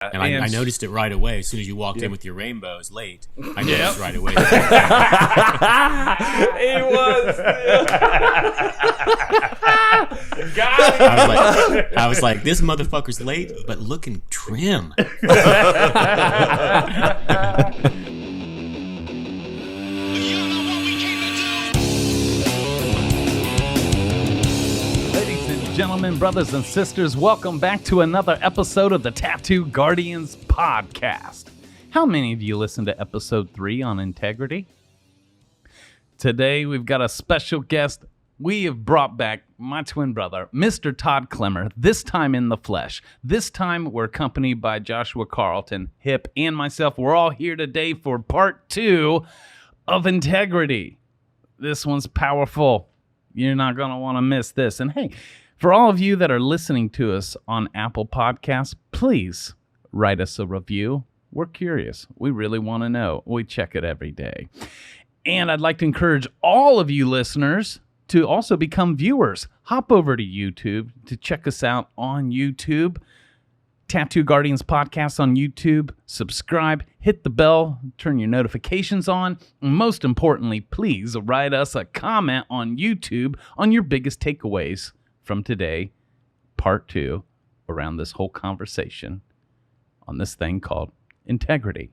And I noticed it right away as soon as you walked in with your rainbows late. I noticed right away. He was. I was like, this motherfucker's late, but looking trim. Gentlemen, brothers, and sisters, welcome back to another episode of the Tattoo Guardians podcast. How many of you listened to episode 3 on integrity? Today, we've got a special guest. We have brought back my twin brother, Mr. Todd Clemmer, this time in the flesh. This time, we're accompanied by Joshua Carlton, Hip, and myself. We're all here today for part 2 of integrity. This one's powerful. You're not going to want to miss this. And hey, for all of you that are listening to us on Apple Podcasts, please write us a review. We're curious. We really want to know. We check it every day. And I'd like to encourage all of you listeners to also become viewers. Hop over to YouTube to check us out on YouTube. Tattoo Guardians Podcast on YouTube. Subscribe, hit the bell, turn your notifications on. And most importantly, please write us a comment on YouTube on your biggest takeaways from today, part 2, around this whole conversation on this thing called integrity.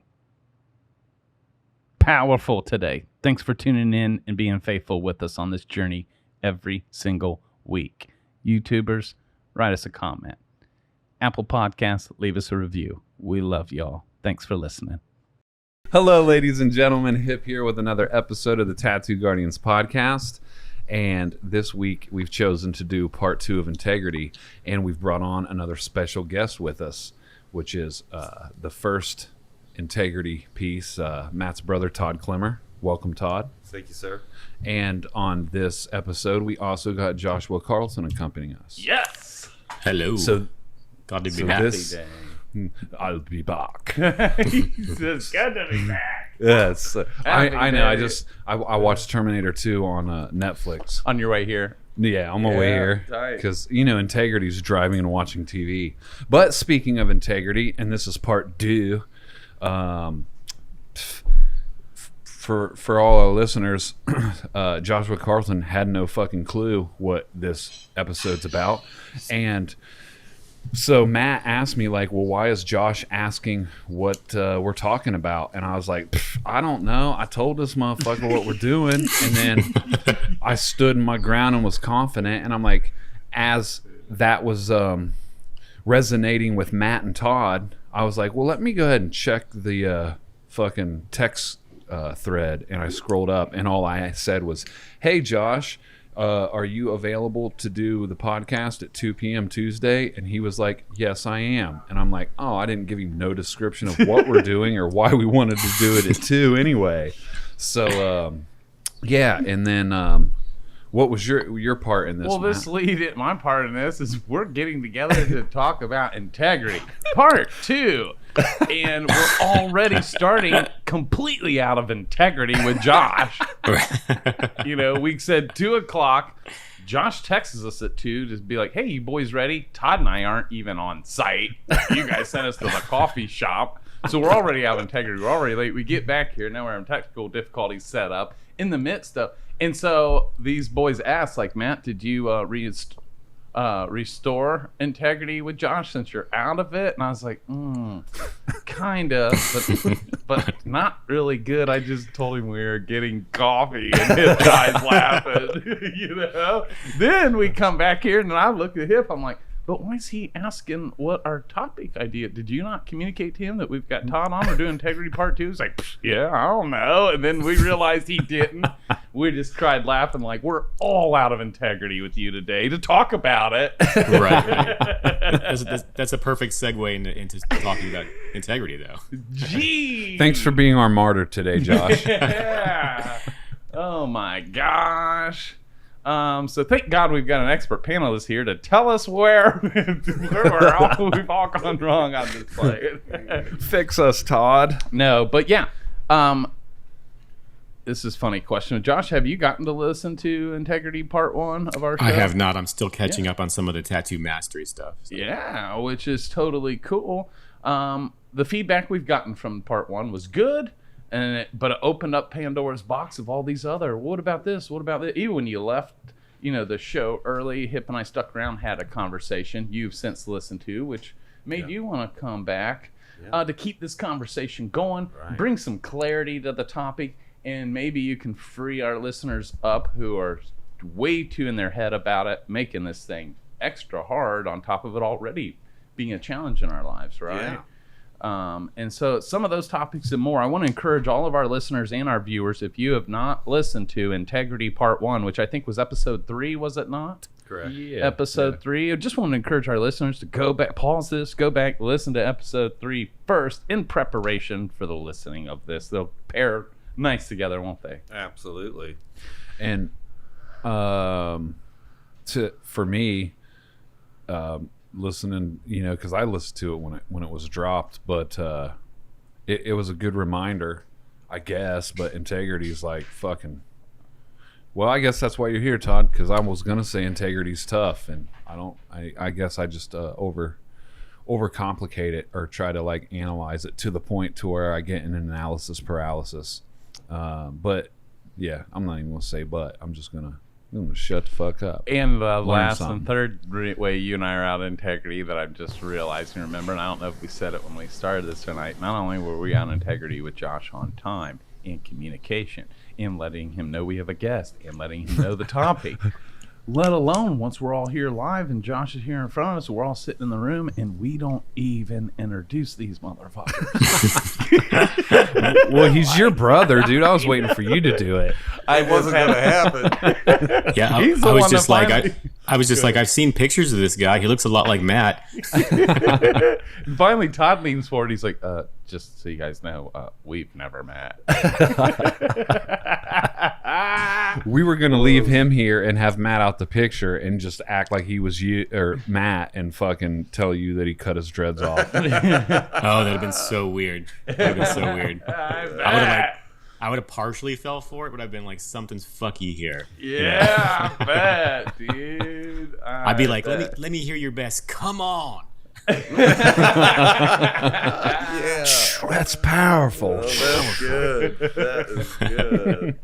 Powerful today. Thanks for tuning in and being faithful with us on this journey every single week. YouTubers, write us a comment. Apple Podcasts, leave us a review. We love y'all. Thanks for listening. Hello, ladies and gentlemen. Hip here with another episode of the Tattoo Guardians podcast. And this week, we've chosen to do part 2 of integrity. And we've brought on another special guest with us, which is the first integrity piece, Matt's brother, Todd Clemmer. Welcome, Todd. Thank you, sir. And on this episode, we also got Joshua Carlton accompanying us. Yes! Hello. So, God to be back. I'll be back. It's good to be back. Yes, I know. I watched Terminator 2 on Netflix. On your way here. Yeah, on my way here. Because, integrity is driving and watching TV. But speaking of integrity, and this is part 2, for all our listeners, Joshua Carlton had no fucking clue what this episode's about. And so Matt asked me, like, well, why is Josh asking what we're talking about? And I was like, I don't know. I told this motherfucker what we're doing. And then I stood my ground and was confident. And I'm like, as that was resonating with Matt and Todd, I was like, well, let me go ahead and check the fucking text thread. And I scrolled up, and all I said was, hey, Josh, are you available to do the podcast at 2 p.m. Tuesday? And he was like, yes, I am. And I'm like, oh, I didn't give him no description of what we're doing or why we wanted to do it at 2 anyway. So, yeah. And then what was your part in this? Well, my part in this is we're getting together to talk about integrity. Part 2. And we're already starting completely out of integrity with Josh. We said 2 o'clock. Josh texts us at 2 to be like, hey, you boys ready? Todd and I aren't even on site. You guys sent us to the coffee shop. So we're already out of integrity. We're already late. We get back here. Now we're having technical difficulties set up in the midst of. And so these boys asked, like, Matt, did you restore integrity with Josh since you're out of it? And I was like, kind of, but not really good. I just told him we were getting coffee, and his guy's laughing. Then we come back here, and I look at Hip. I'm like, but why is he asking what our topic idea? Did you not communicate to him that we've got Todd on? We're doing integrity part 2. He's like, yeah, I don't know. And then we realized he didn't. We just tried laughing like, we're all out of integrity with you today to talk about it. Right. That's a perfect segue into talking about integrity, though. Gee. Thanks for being our martyr today, Josh. Yeah. Oh, my gosh. So thank God we've got an expert panelist here to tell us where we've all gone wrong on this play. Fix us, Todd. No, but yeah. This is a funny question. Josh, have you gotten to listen to Integrity Part 1 of our show? I have not. I'm still catching up on some of the tattoo mastery stuff. So. Yeah, which is totally cool. The feedback we've gotten from part 1 was good, but it opened up Pandora's box of all these other. What about this? What about that? Even when you left, the show early, Hip and I stuck around, had a conversation you've since listened to, which made you want to come back to keep this conversation going, bring some clarity to the topic, and maybe you can free our listeners up who are way too in their head about it, making this thing extra hard on top of it already being a challenge in our lives, right? And so some of those topics and more, I want to encourage all of our listeners and our viewers, if you have not listened to Integrity Part 1, which I think was episode 3, was it not? Correct. Yeah. Episode 3. I just want to encourage our listeners to go back, pause this, go back, listen to episode 3 first in preparation for the listening of this. They'll pair nice together, won't they? Absolutely. And for me, listening, because I listened to it when it was dropped, but it was a good reminder, I guess. But integrity is like fucking. Well, I guess that's why you're here, Todd. Because I was gonna say integrity's tough, and I guess I just overcomplicate it or try to like analyze it to the point to where I get an analysis paralysis. But yeah, I'm not even gonna say but. I'm gonna shut the fuck up. And the last something. and third way you and I are out of integrity that I'm just realizing, remember, and I don't know if we said it when we started this tonight, not only were we on integrity with Josh on time and communication and letting him know we have a guest and letting him know the topic, let alone once we're all here live and Josh is here in front of us, we're all sitting in the room and we don't even introduce these motherfuckers. Well, he's your brother, dude. I was waiting for you to do it. It wasn't going to happen. Yeah, I He's the was one just that like, finally- I was just like, I've seen pictures of this guy. He looks a lot like Matt. And finally, Todd leans forward. He's like, just so you guys know, we've never met. We were gonna leave him here and have Matt out the picture and just act like he was you or Matt and fucking tell you that he cut his dreads off. Oh, that'd have been so weird. That'd have been so weird. I would have partially fell for it, but I've been like, something's fucky here. Yeah, I bet, dude. I'd be like, let me hear your best. Come on. Yeah. That's powerful. Oh, that's good. That is good.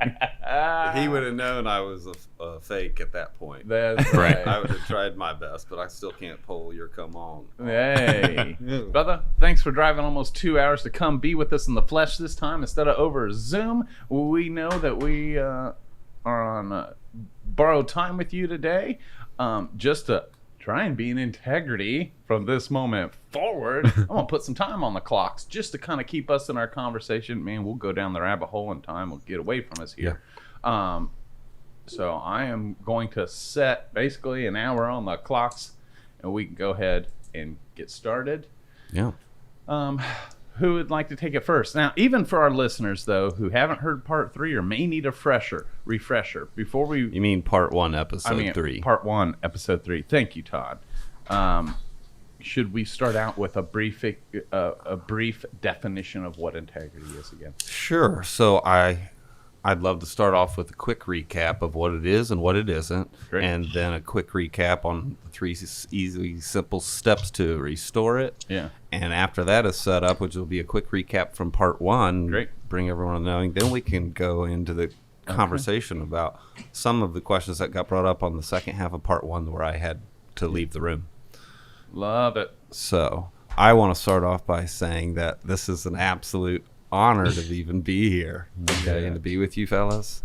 He would have known I was a fake at that point. That's Right. right. I would have tried my best, but I still can't pull your come on. Hey, brother, thanks for driving almost 2 hours to come be with us in the flesh this time instead of over Zoom. We know that we are on borrowed time with you today, just to try and be in integrity from this moment forward. I'm gonna put some time on the clocks just to kind of keep us in our conversation. Man, we'll go down the rabbit hole and time will get away from us here. So I am going to set basically an hour on the clocks and we can go ahead and get started. Yeah. Who would like to take it first? Now, even for our listeners, though, who haven't heard part 3 or may need a refresher, before we... You mean part 1, episode 3? Part 1, episode 3. Thank you, Todd. Should we start out with a brief definition of what integrity is again? Sure. So I'd love to start off with a quick recap of what it is and what it isn't. Great. And then a quick recap on the 3 easy, simple steps to restore it. Yeah. And after that is set up, which will be a quick recap from part 1, Great. bring everyone knowing, then we can go into the conversation about some of the questions that got brought up on the second half of part 1 where I had to leave the room. Love it. So I want to start off by saying that this is an absolute honor to even be here, okay, and to be with you fellas.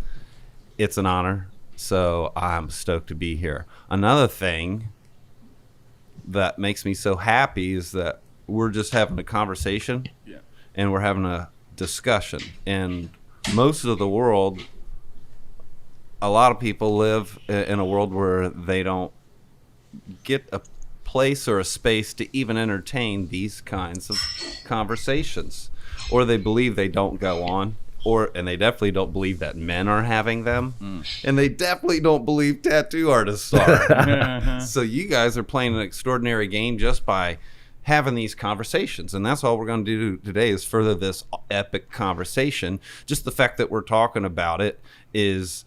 It's an honor, so I'm stoked to be here. Another thing that makes me so happy is that we're just having a conversation, and we're having a discussion. And most of the world, a lot of people live in a world where they don't get a place or a space to even entertain these kinds of conversations, or they believe they don't go on, and they definitely don't believe that men are having them, and they definitely don't believe tattoo artists are. So you guys are playing an extraordinary game just by having these conversations, and that's all we're going to do today is further this epic conversation. Just the fact that we're talking about it is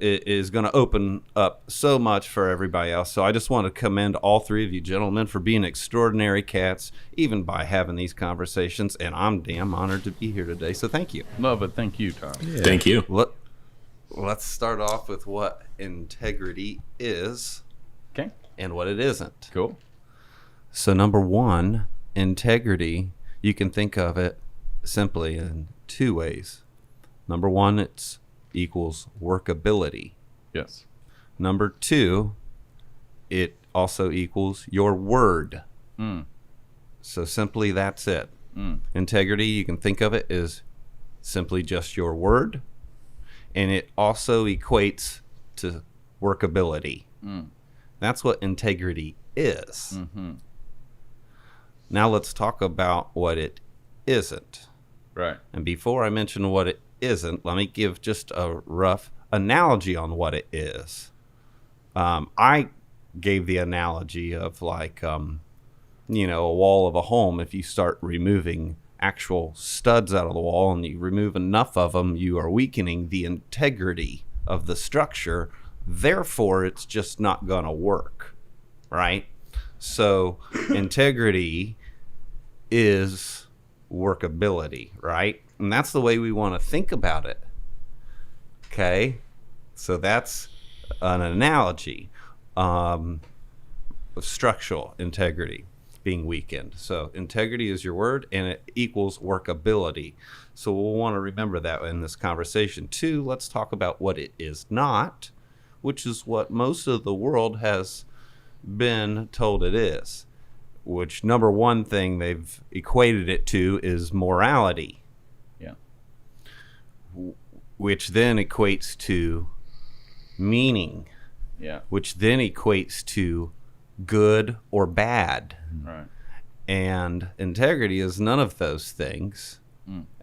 is going to open up so much for everybody else. So I just want to commend all three of you gentlemen for being extraordinary cats, even by having these conversations. And I'm damn honored to be here today. So thank you. Love it. Thank you, Tom. Yeah. Thank you. Let's start off with what integrity is. Okay. And what it isn't. Cool. So number one, integrity, you can think of it simply in two ways. Number one, it's equals workability. Yes. Number two, it also equals your word. So simply that's it. Integrity, you can think of it as simply just your word, and it also equates to workability. That's what integrity is. Now let's talk about what it isn't. Right. And before I mention what it isn't, let me give just a rough analogy on what it is. I gave the analogy of like, a wall of a home. If you start removing actual studs out of the wall and you remove enough of them, you are weakening the integrity of the structure. Therefore, it's just not going to work, right? So integrity is workability, right? And that's the way we want to think about it. Okay? So that's an analogy of structural integrity being weakened. So integrity is your word, and it equals workability. So we'll want to remember that in this conversation. Two, let's talk about what it is not, which is what most of the world has been told it is. Which number one thing they've equated it to is morality. Yeah. Which then equates to meaning. Yeah. Which then equates to good or bad. Right. And integrity is none of those things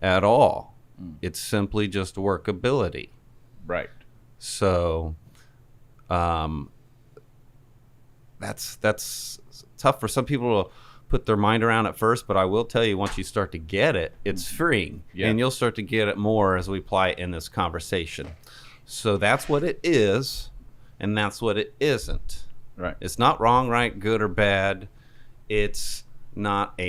at all. It's simply just workability. Right. So that's tough for some people to put their mind around at first, but I will tell you, once you start to get it, it's freeing. Yeah. And you'll start to get it more as we apply it in this conversation. So that's what it is, and that's what it isn't. Right. It's not wrong, right, good, or bad. It's not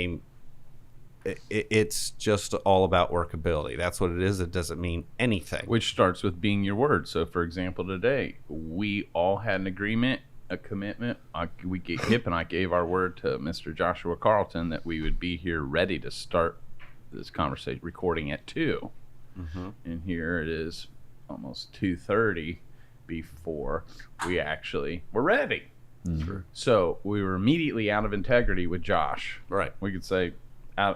it's just all about workability. That's what it is. It doesn't mean anything. Which starts with being your word. So, for example, today, we all had an agreement, a commitment. Hip and I gave our word to Mr. Joshua Carlton that we would be here ready to start this conversation, recording at 2. And here it is almost 2:30 before we actually were ready. So we were immediately out of integrity with Josh. Right. We could say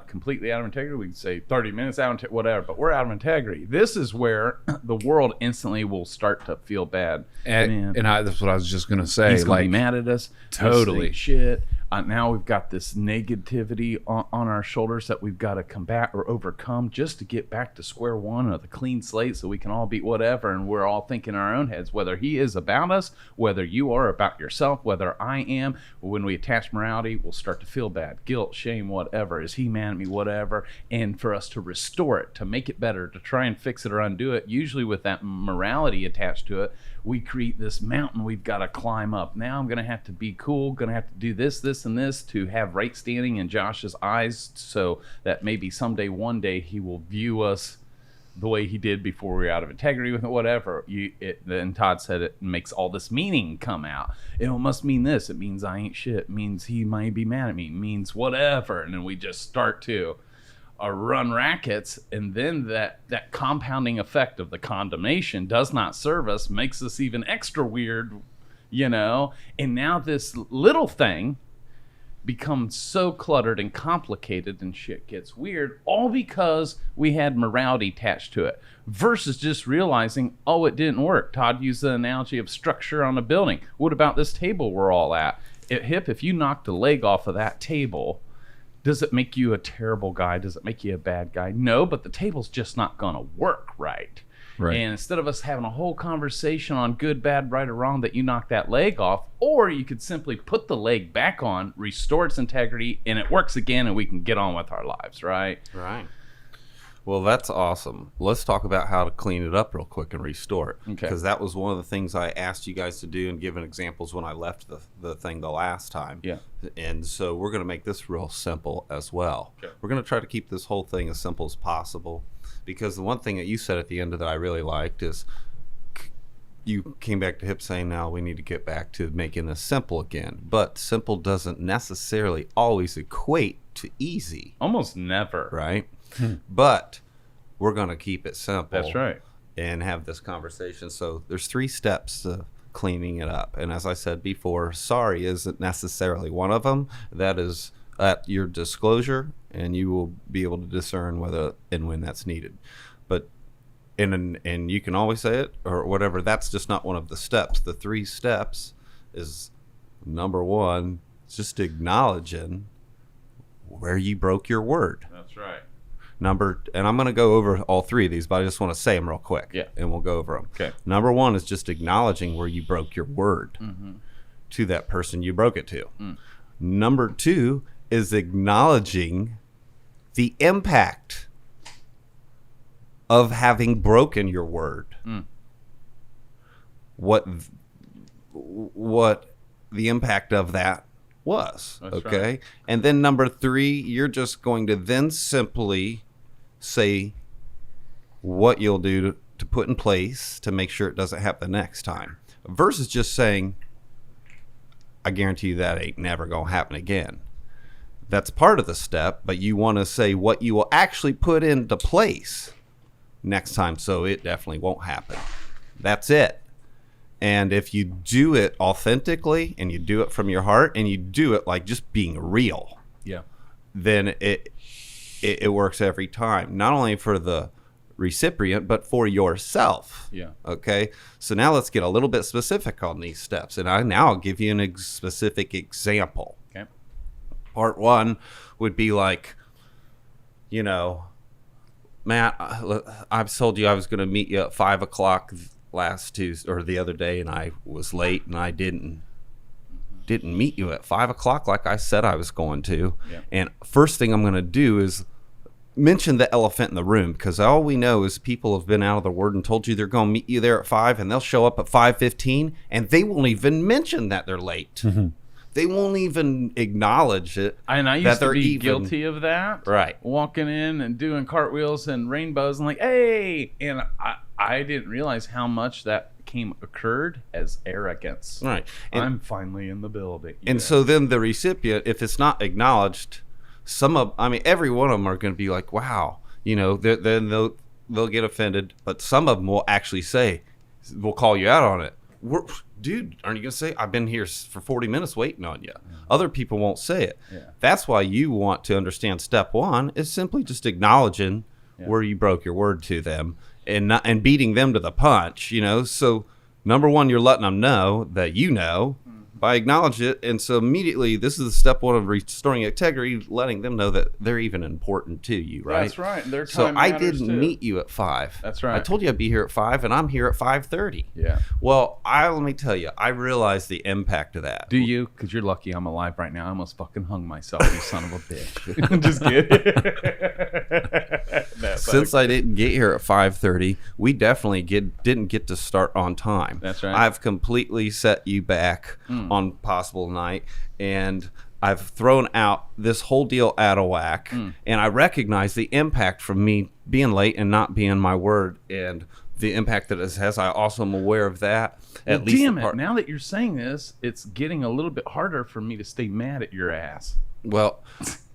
completely out of integrity. We could say 30 minutes out of whatever, but we're out of integrity. This is where the world instantly will start to feel bad. And that's what I was just going to say. He's going to be mad at us. Totally. Say shit. Now we've got this negativity on our shoulders that we've got to combat or overcome just to get back to square one of the clean slate so we can all be whatever. And we're all thinking in our own heads, whether he is about us, whether you are about yourself, whether I am. When we attach morality, we'll start to feel bad, guilt, shame, whatever. Is he mad at me, whatever? And for us to restore it, to make it better, to try and fix it or undo it, usually with that morality attached to it, we create this mountain we've got to climb up. Now I'm going to have to be cool, going to have to do this, and this to have right standing in Josh's eyes so that maybe someday, one day, he will view us the way he did before we were out of integrity with it, whatever. Then Todd said it makes all this meaning come out. It must mean this. It means I ain't shit. It means he might be mad at me. It means whatever. And then we just start to run rackets, and then that compounding effect of the condemnation does not serve us, makes us even extra weird, and now this little thing becomes so cluttered and complicated and shit gets weird, all because we had morality attached to it versus just realizing, oh, it didn't work. Todd used the analogy of structure on a building. What about this table we're all at? If you knocked a leg off of that table, does it make you a terrible guy? Does it make you a bad guy? No, but the table's just not going to work right. Right. And instead of us having a whole conversation on good, bad, right, or wrong that you knocked that leg off, or you could simply put the leg back on, restore its integrity, and it works again, and we can get on with our lives, right? Right. Well, that's awesome. Let's talk about how to clean it up real quick and restore it. Okay. Because that was one of the things I asked you guys to do and given examples when I left the thing the last time. Yeah. And so we're going to make this real simple as well. Okay. We're going to try to keep this whole thing as simple as possible. Because the one thing that you said at the end of that I really liked is you came back to hip saying now we need to get back to making this simple again. But simple doesn't necessarily always equate to easy, Almost never. right? But we're going to keep it simple. That's right. And have this conversation. So there's 3 steps to cleaning it up. And as I said before, sorry isn't necessarily one of them. That is at your disclosure, and you will be able to discern whether and when that's needed. But and you can always say it or whatever. That's just not one of the steps. The 3 steps is number 1, just acknowledging where you broke your word. That's right. And I'm going to go over all 3 of these, but I just want to say them real quick. Yeah. And we'll go over them. Okay. Number 1 is just acknowledging where you broke your word to that person you broke it to. Number 2 is acknowledging the impact of having broken your word. What the impact of that was. That's okay. right. And then number 3, you're just going to then simply say what you'll do to put in place to make sure it doesn't happen the next time, versus just saying, I guarantee you that ain't never going to happen again. That's part of the step, but you want to say what you will actually put into place next time so it definitely won't happen. That's it. And if you do it authentically and you do it from your heart and you do it like just being real, Yeah. then it works every time, not only for the recipient, but for yourself. Yeah. Okay. So now let's get a little bit specific on these steps. And I'll give you an specific example. Okay. Part 1 would be like, Matt, I've told you I was going to meet you at 5:00 last Tuesday or the other day, and I was late, and I didn't meet you at 5:00 like I said I was going to. Yeah. And first thing I'm going to do is mention the elephant in the room, because all we know is people have been out of the word and told you they're going to meet you there at 5, and they'll show up at 5:15, and they won't even mention that they're late. They won't even acknowledge it. And I used to be guilty of that. Right. Walking in and doing cartwheels and rainbows and like, hey. And I didn't realize how much that occurred as arrogance. Right. And, I'm finally in the building. and so then the recipient, if it's not acknowledged, every one of them are going to be like, wow, then they'll get offended. But some of them will actually say, we'll call you out on it. Dude, aren't you going to say, I've been here for 40 minutes waiting on you? Other people won't say it. Yeah. That's why you want to understand step 1 is simply just acknowledging where you broke your word to them and beating them to the punch, So number 1, you're letting them know that by acknowledging it. And so immediately, this is the step 1 of restoring integrity, letting them know that they're even important to you, right? That's right. Their So time I matters, didn't too. meet you at 5. That's right. I told you I'd be here at 5, and I'm here at 5:30. Yeah. Well, let me tell you, I realized the impact of that. Do you? Because you're lucky I'm alive right now. I almost fucking hung myself, you son of a bitch. Just kidding. Since I didn't get here at 5:30, we definitely didn't get to start on time. That's right. I've completely set you back on possible night, and I've thrown out this whole deal out of whack, and I recognize the impact from me being late and not being my word, and the impact that it has. I also am aware of that. Well, damn it. Now that you're saying this, it's getting a little bit harder for me to stay mad at your ass. Well,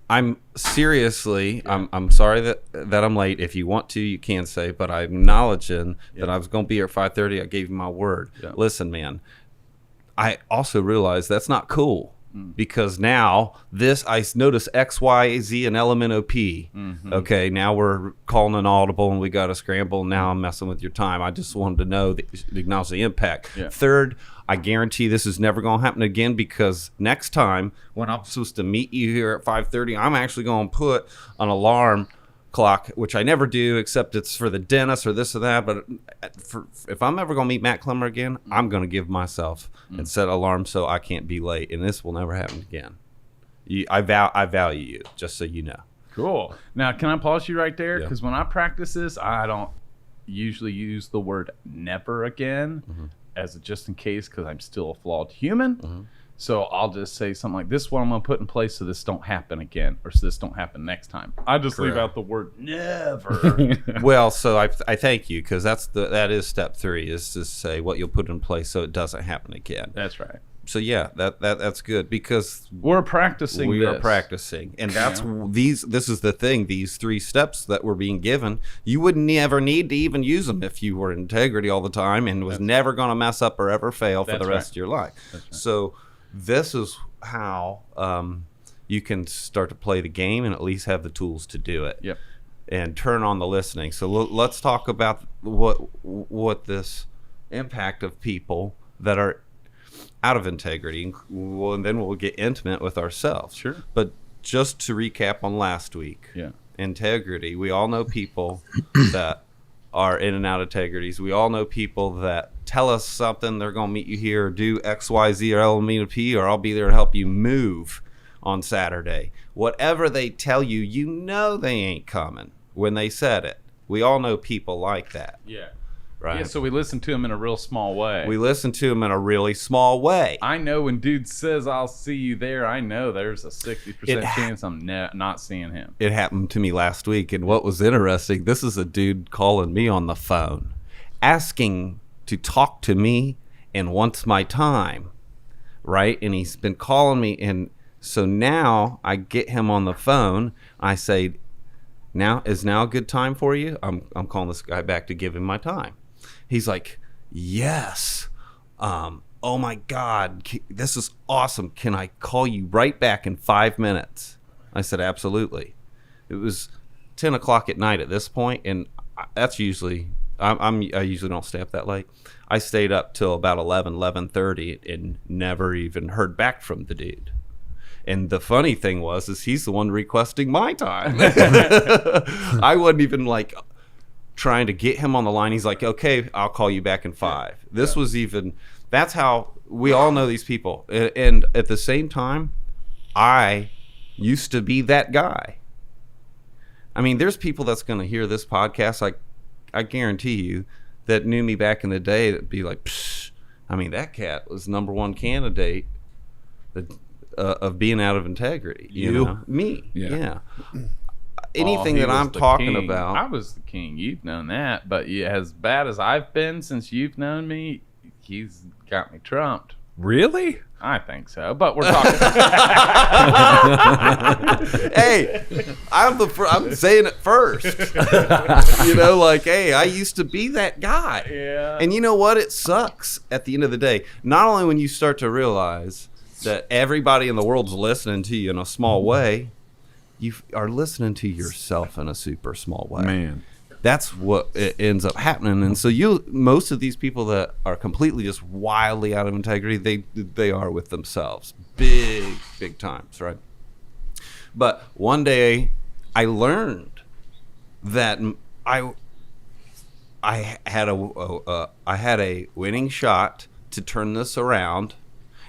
I'm seriously, I'm sorry that I'm late. If you want to, you can say, but I'm acknowledging that I was going to be here at 5:30. I gave you my word. Yeah. Listen, man, I also realize that's not cool. Because now I notice X, Y, Z, and LMNOP. Okay, now we're calling an audible and we got to scramble. Now I'm messing with your time. I just wanted to know acknowledge the impact. Yeah. Third, I guarantee this is never going to happen again, because next time when I'm supposed to meet you here at 5:30, I'm actually going to put an alarm clock, which I never do, except it's for the dentist or this or that. But if I'm ever going to meet Matt Clemmer again, I'm going to give myself and set alarm so I can't be late, and this will never happen again. I value you, just so you know. Cool. Now, can I pause you right there? Yeah. Because when I practice this, I don't usually use the word never again as a just in case, because I'm still a flawed human. So I'll just say something like, this is what I'm going to put in place so this don't happen again, or so this don't happen next time. I just leave out the word never. Well, so I thank you, because that is step 3, is to say what you'll put in place so it doesn't happen again. That's right. So yeah, that's good, because We're practicing we this. are practicing, and that's this is the thing. These 3 steps that we're being given, you wouldn't ever need to even use them if you were in integrity all the time and was never going to mess up or ever fail for the rest of your life. That's right. So this is how you can start to play the game and at least have the tools to do it. Yep. And turn on the listening. So let's talk about what this impact of people that are out of integrity, and then we'll get intimate with ourselves. Sure. But just to recap on last week, integrity. We all know people that are in and out of integrities. We all know people that tell us something, they're going to meet you here, or do X, Y, Z, or L, meet a P, or I'll be there to help you move on Saturday. Whatever they tell you, you know they ain't coming when they said it. We all know people like that. Yeah. Right. Yeah, so we listen to them in a real small way. We listen to them in a really small way. I know when dude says, I'll see you there, I know there's a 60% chance I'm not seeing him. It happened to me last week, and what was interesting, this is a dude calling me on the phone, asking to talk to me and wants my time, right? And he's been calling me, and so now I get him on the phone. I say, is now a good time for you? I'm calling this guy back to give him my time. He's like, yes. Oh my God, this is awesome. Can I call you right back in 5 minutes? I said, absolutely. It was 10 o'clock at night at this point, and that's usually, I usually don't stay up that late. I stayed up till about 11:30 and never even heard back from the dude. And the funny thing is he's the one requesting my time. I wasn't even like trying to get him on the line. He's like, okay, I'll call you back in 5. That's how we all know these people. And at the same time, I used to be that guy. I mean, there's people that's going to hear this podcast, I guarantee you, that knew me back in the day that'd be like, psh, I mean, that cat was #1 candidate of being out of integrity. You know? Me. Yeah. Anything that I'm talking about. I was the king. You've known that. But as bad as I've been since you've known me, he's got me trumped. Really? I think so. But we're talking. Hey, I'm saying it first. Hey, I used to be that guy. Yeah. And you know what? It sucks at the end of the day. Not only when you start to realize that everybody in the world's listening to you in a small way, you are listening to yourself in a super small way. Man. That's what it ends up happening. And so most of these people that are completely just wildly out of integrity, they are with themselves. Big times, right? But one day I learned that I had a winning shot to turn this around.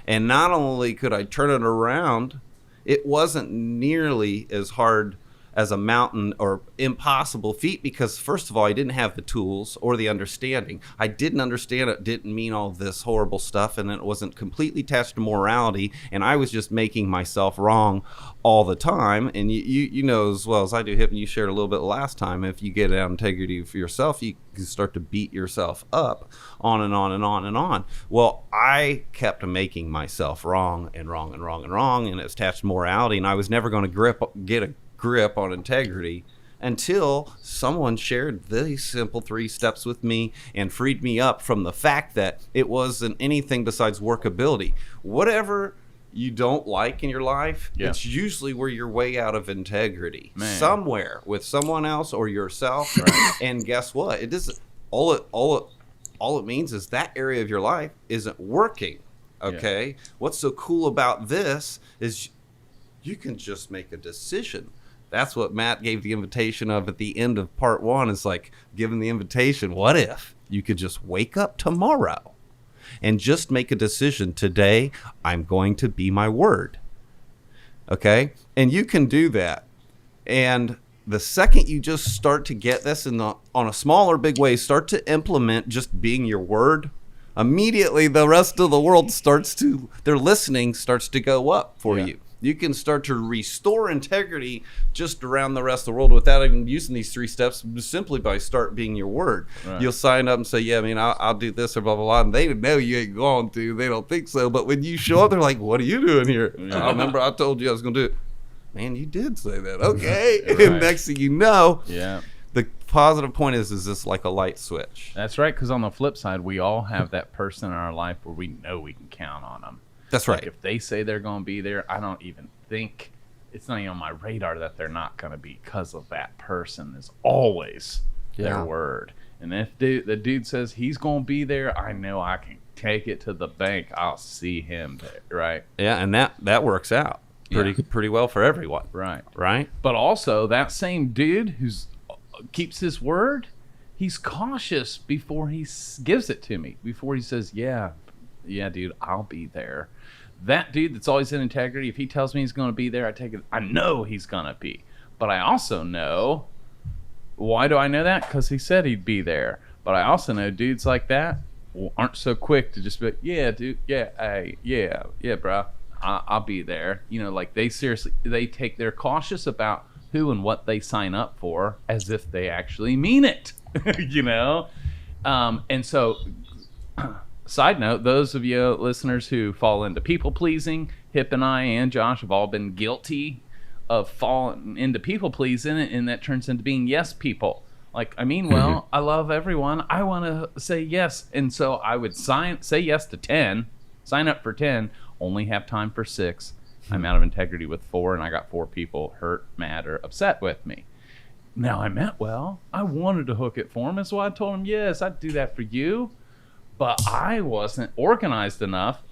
And not only could I turn it around, it wasn't nearly as hard as a mountain or impossible feat, because first of all, I didn't have the tools or the understanding. I didn't understand it didn't mean all this horrible stuff, and it wasn't completely attached to morality, and I was just making myself wrong all the time. And you know as well as I do, Hip, and you shared a little bit last time, if you get out of integrity for yourself, you can start to beat yourself up on and on and on and on. Well, I kept making myself wrong and wrong and wrong and wrong, and it was attached to morality, and I was never going to get a grip on integrity until someone shared these simple 3 steps with me and freed me up from the fact that it wasn't anything besides workability. Whatever you don't like in your life, it's usually where you're way out of integrity. Somewhere with someone else or yourself. Right. And guess what? It doesn't all it means is that area of your life isn't working. Okay? What's so cool about this is you can just make a decision. That's what Matt gave the invitation of at the end of part 1, is like giving the invitation. What if you could just wake up tomorrow and just make a decision? Today, I'm going to be my word. Okay? And you can do that. And the second you just start to get this on a small or big way, start to implement just being your word, immediately the rest of the world their listening starts to go up for you. You can start to restore integrity just around the rest of the world without even using these 3 steps, simply by start being your word. Right. You'll sign up and say, yeah, I mean, I'll do this or blah, blah, blah. And they know you ain't going to. They don't think so. But when you show up, they're like, what are you doing here? I remember I told you I was going to do it. Man, you did say that. Okay. Right. And next thing you know, the positive point is this like a light switch? That's right, because on the flip side, we all have that person in our life where we know we can count on them. That's right. Like if they say they're going to be there, I don't even think, it's not even on my radar that they're not going to be, because of that person is always their word. And if the dude says he's going to be there, I know I can take it to the bank. I'll see him there, right? Yeah, and that works out pretty well for everyone. Right. But also, that same dude who's keeps his word, he's cautious before he gives it to me, before he says, yeah, dude, I'll be there. That dude that's always in integrity, if he tells me he's going to be there, I take it. I know he's going to be. But I also know, why do I know that? Because he said he'd be there. But I also know dudes like that aren't so quick to just be like, yeah, dude, yeah, hey, yeah, bro, I'll be there. You know, like they're cautious about who and what they sign up for as if they actually mean it, you know? And so... Side note, those of you listeners who fall into people-pleasing, Hip and I and Josh have all been guilty of falling into people-pleasing, and that turns into being yes people. Like, I mean, well, I love everyone. I want to say yes. And so I would say yes to 10, sign up for 10, only have time for 6. I'm out of integrity with 4, and I got 4 people hurt, mad, or upset with me. Now, I meant well. I wanted to hook it for him, and so I told him, yes, I'd do that for you. But I wasn't organized enough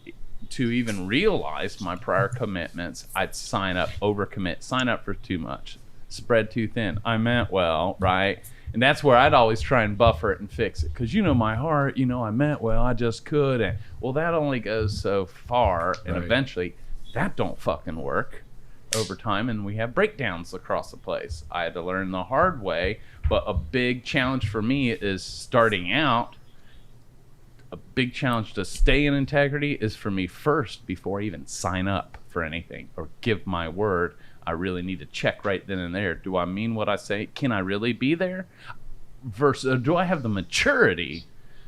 to even realize my prior commitments. I'd overcommit, sign up for too much, spread too thin. I meant well, right? And that's where I'd always try and buffer it and fix it. Because my heart, I meant well, I just couldn't. Well, that only goes so far, and eventually that don't fucking work over time, and we have breakdowns across the place. I had to learn the hard way, but a big challenge for me is starting out. A big challenge to stay in integrity is for me first, before I even sign up for anything or give my word, I really need to check right then and there. Do I mean what I say? Can I really be there? Versus, do I have the maturity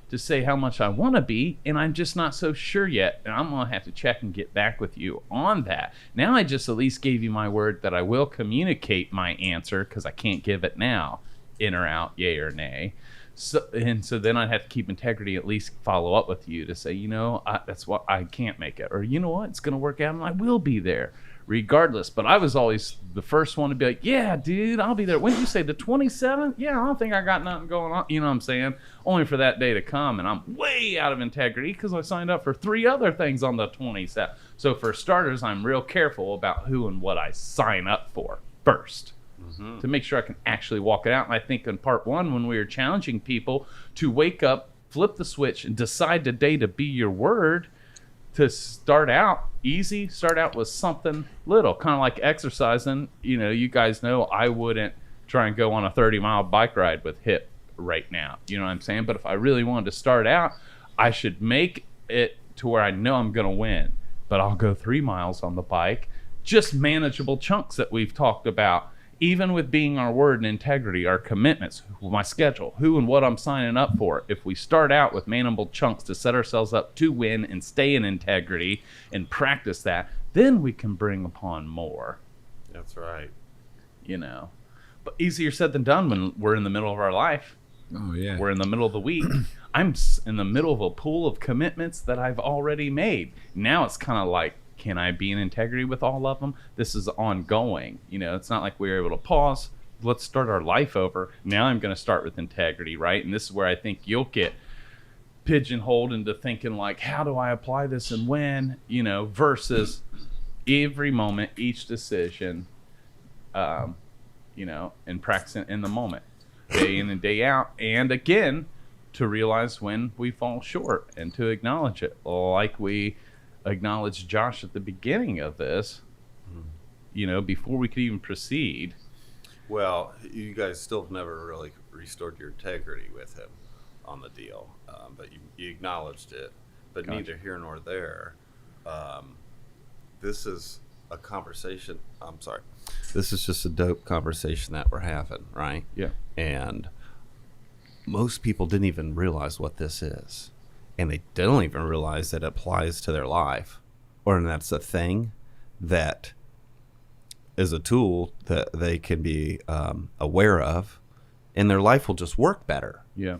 to say how much I want to be, and I'm just not so sure yet, and I'm going to have to check and get back with you on that. Now I just at least gave you my word that I will communicate my answer, because I can't give it now, in or out, yay or nay. So then I'd have to keep integrity, at least follow up with you to say, that's what I can't make it. Or, you know what, it's going to work out and I will be there regardless. But I was always the first one to be like, yeah, dude, I'll be there. When did you say, the 27th? Yeah, I don't think I got nothing going on. You know what I'm saying? Only for that day to come. And I'm way out of integrity because I signed up for 3 other things on the 27th. So for starters, I'm real careful about who and what I sign up for first. To make sure I can actually walk it out. And I think in part 1, when we were challenging people to wake up, flip the switch, and decide today to be your word, to start out easy, start out with something little, kind of like exercising. You guys know I wouldn't try and go on a 30-mile bike ride with Hip right now. You know what I'm saying? But if I really wanted to start out, I should make it to where I know I'm going to win. But I'll go 3 miles on the bike, just manageable chunks that we've talked about. Even with being our word and integrity, our commitments, my schedule, who and what I'm signing up for. If we start out with manageable chunks to set ourselves up to win and stay in integrity and practice that, then we can bring upon more. That's right. But easier said than done when we're in the middle of our life. Oh, yeah. We're in the middle of the week. I'm in the middle of a pool of commitments that I've already made. Now it's kind of like, can I be in integrity with all of them? This is ongoing. It's not like we were able to pause. Let's start our life over. Now I'm going to start with integrity, right? And this is where I think you'll get pigeonholed into thinking like, how do I apply this and when? Versus every moment, each decision, and practicing in the moment, day in and day out. And again, to realize when we fall short and to acknowledge it, like we acknowledge Josh at the beginning of this, before we could even proceed. Well, you guys still have never really restored your integrity with him on the deal, but you acknowledged it. But neither here nor there. This is a conversation. I'm sorry. This is just a dope conversation that we're having, right? Yeah. And most people didn't even realize what this is. And they don't even realize that it applies to their life. Or that's a thing that is a tool that they can be aware of. And their life will just work better. Yeah.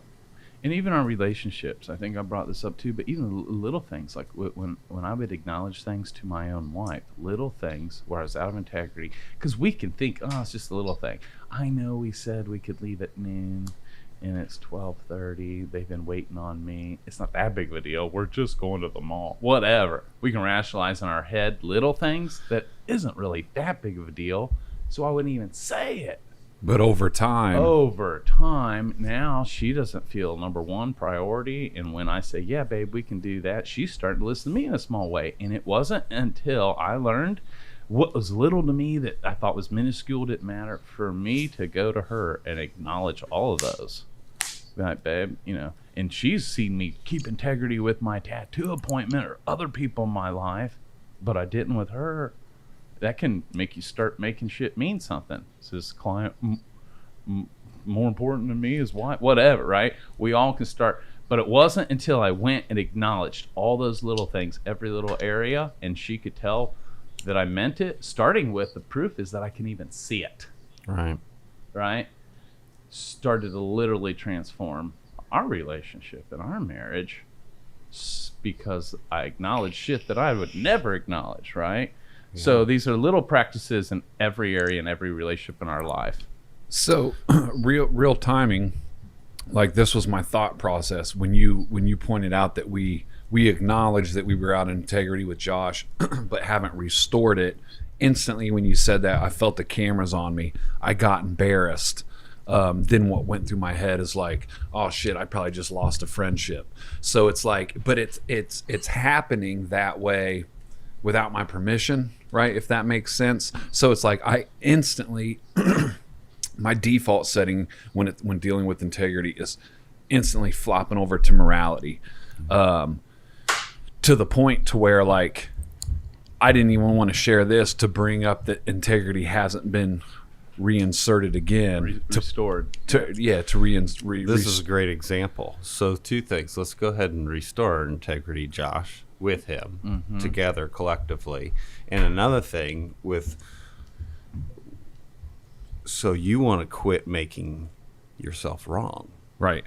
And even our relationships, I think I brought this up too, but even little things, like when I would acknowledge things to my own wife, little things where I was out of integrity, because we can think, oh, it's just a little thing. I know we said we could leave at noon, and it's 12:30. They've been waiting on me. It's not that big of a deal. We're just going to the mall. Whatever. We can rationalize in our head little things that isn't really that big of a deal, so I wouldn't even say it. But over time, now she doesn't feel number one priority. And when I say, yeah, babe, we can do that, she's starting to listen to me in a small way. And it wasn't until I learned what was little to me that I thought was minuscule, didn't matter, for me to go to her and acknowledge all of those. Like, babe, and she's seen me keep integrity with my tattoo appointment or other people in my life, but I didn't with her. That can make you start making shit mean something. Is this client more important to me? Is why? Whatever, right? We all can start. But it wasn't until I went and acknowledged all those little things, every little area, and she could tell that I meant it, starting with the proof is that I can even see it. Right? Started to literally transform our relationship and our marriage because I acknowledged shit that I would never acknowledge, right? Yeah. So these are little practices in every area and every relationship in our life. So real timing, like this was my thought process when you pointed out that we acknowledged that we were out of integrity with Josh, but haven't restored it. Instantly when you said that, I felt the cameras on me. I got embarrassed. Then what went through my head is like, oh shit, I probably just lost a friendship. So it's like, but it's happening that way without my permission, right? If that makes sense. So it's like I instantly, my default setting when dealing with integrity is instantly flopping over to morality, to the point to where like I didn't even want to share this to bring up that integrity hasn't been reinserted again, restored. This is a great example. So 2 things. Let's go ahead and restore our integrity, Josh, with him together collectively. And another thing so you want to quit making yourself wrong, right?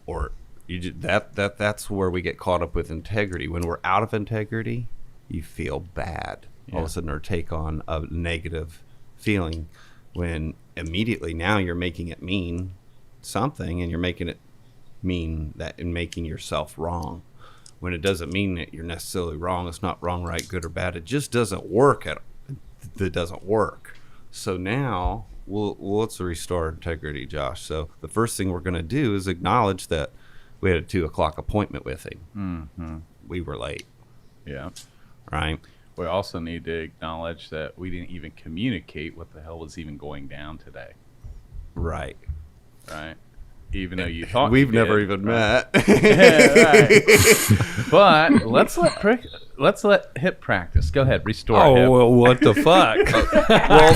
Or that's where we get caught up with integrity. When we're out of integrity, you feel bad. All of a sudden, or take on a negative feeling when immediately now you're making it mean something, and you're making it mean that in making yourself wrong when it doesn't mean that you're necessarily wrong. It's not wrong, right, good, or bad. It just doesn't work. It doesn't work. So now let's restore integrity, Josh. So the first thing we're going to do is acknowledge that we had a 2:00 appointment with him. We were late. Yeah. Right. We also need to acknowledge that we didn't even communicate what the hell was even going down today. Right. Right. Even though you thought we've never even met. Yeah, right. But let's let Hip practice. Go ahead, restore Hip. Well, what the fuck? Well,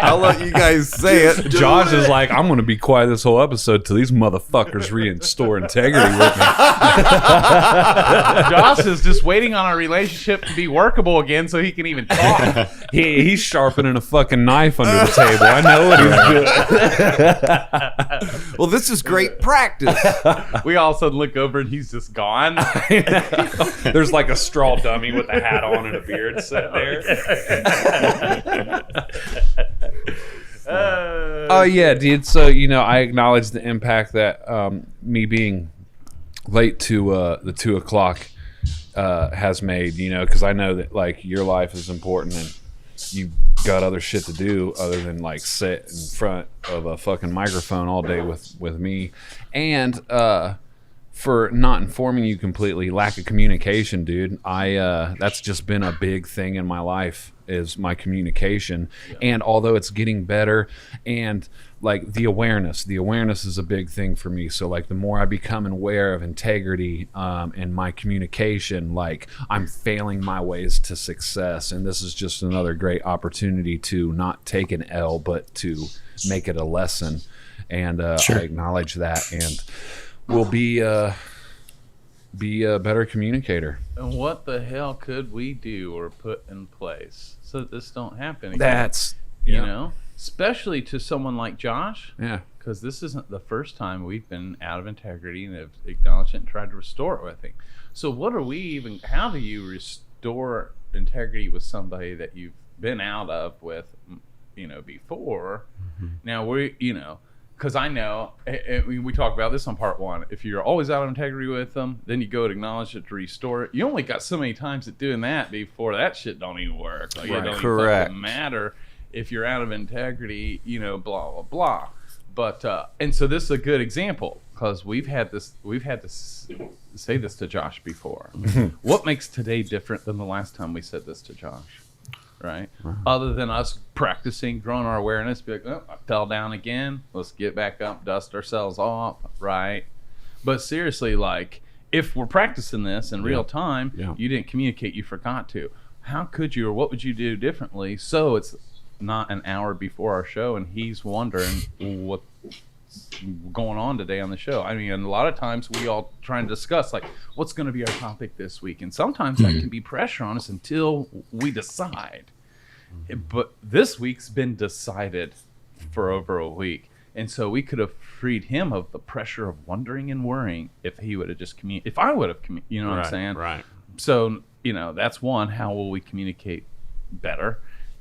I'll let you guys say it. Josh is like, I'm going to be quiet this whole episode till these motherfuckers restore integrity with me. Josh is just waiting on our relationship to be workable again so he can even talk. He's sharpening a fucking knife under the table. I know what he's doing. Well, this is great practice. We all of a sudden look over and he's just gone. There's like a straw dummy with a hat on and a beard sitting there. Oh yeah, dude. So I acknowledge the impact that me being late to the 2:00 has made. Because I know that like your life is important and you got other shit to do other than like sit in front of a fucking microphone all day with me. And for not informing you completely. Lack of communication, dude. That's just been a big thing in my life, is my communication. And although it's getting better, and like the awareness is a big thing for me. So like the more I become aware of integrity and my communication, like I'm failing my ways to success. And this is just another great opportunity to not take an L, but to make it a lesson. And I acknowledge that, and will be a better communicator. And what the hell could we do or put in place so that this don't happen again? That's, you know, especially to someone like Josh. Yeah. Because this isn't the first time we've been out of integrity and have acknowledged it and tried to restore it, I think. So how do you restore integrity with somebody that you've been out of with, before? Mm-hmm. Now because I know, we talked about this on part 1. If you're always out of integrity with them, then you go to acknowledge it to restore it. You only got so many times at doing that before that shit don't even work. Like, it don't even fucking matter if you're out of integrity, blah, blah, blah. But, and so this is a good example, because we've had to say this to Josh before. What makes today different than the last time we said this to Josh? Right? Other than us practicing, growing our awareness, be like, oh, I fell down again. Let's get back up, dust ourselves off, right? But seriously, like, if we're practicing this in real time, you didn't communicate, you forgot to. How could you, or what would you do differently so it's not an hour before our show and he's wondering what's going on today on the show? I mean, and a lot of times we all try and discuss, like, what's going to be our topic this week, and sometimes that can be pressure on us until we decide. But this week's been decided for over a week, and so we could have freed him of the pressure of wondering and worrying if he would have just if I would have you know what I'm saying? Right. So that's one. How will we communicate better?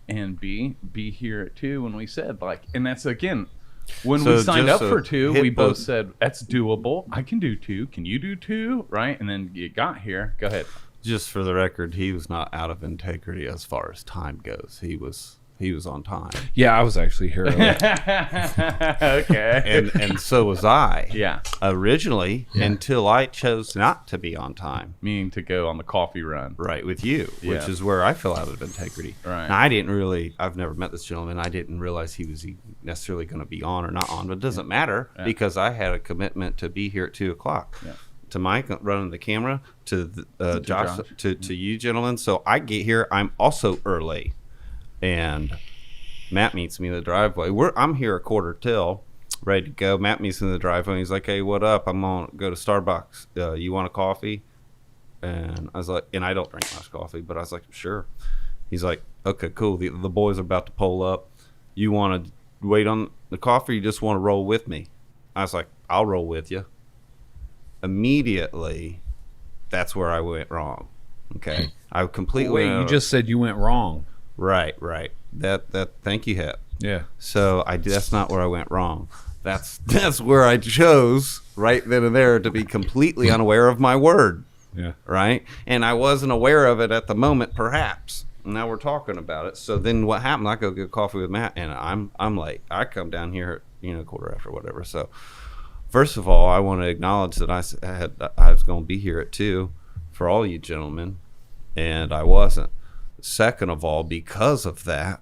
And be here at 2 when we said, like, and that's again, when we signed up for 2, we both said, that's doable. I can do 2. Can you do 2? Right? And then you got here. Go ahead. Just for the record, he was not out of integrity as far as time goes. He was on time. Yeah, I was actually here early. Okay. And so was I. Yeah. Originally, until I chose not to be on time. Meaning to go on the coffee run. Right, with you, which is where I fell out of integrity. Right. Now, I've never met this gentleman. I didn't realize he was necessarily going to be on or not on, but it doesn't matter because I had a commitment to be here at 2 o'clock. Yeah. To Mike running the camera, to Josh, to you gentlemen. So I get here, I'm also early. And Matt meets me in the driveway. I'm here a quarter till, ready to go. Matt meets me in the driveway. And he's like, "Hey, what up? I'm gonna go to Starbucks. You want a coffee?" And I was like, and I don't drink much coffee, but I was like, "Sure." He's like, "Okay, cool. The boys are about to pull up. You want to wait on the coffee? Or you just want to roll with me?" I was like, "I'll roll with you." Immediately, that's where I went wrong. Okay, I completely. Wait, you just said you went wrong. Right. That. Thank you, Hep. Yeah. So that's not where I went wrong. That's where I chose right then and there to be completely unaware of my word. Yeah. Right. And I wasn't aware of it at the moment, perhaps. Now we're talking about it. So then what happened? I go get coffee with Matt, and I'm late. I come down here, quarter after whatever. So first of all, I want to acknowledge that I was going to be here at 2 for all you gentlemen, and I wasn't. Second of all, because of that,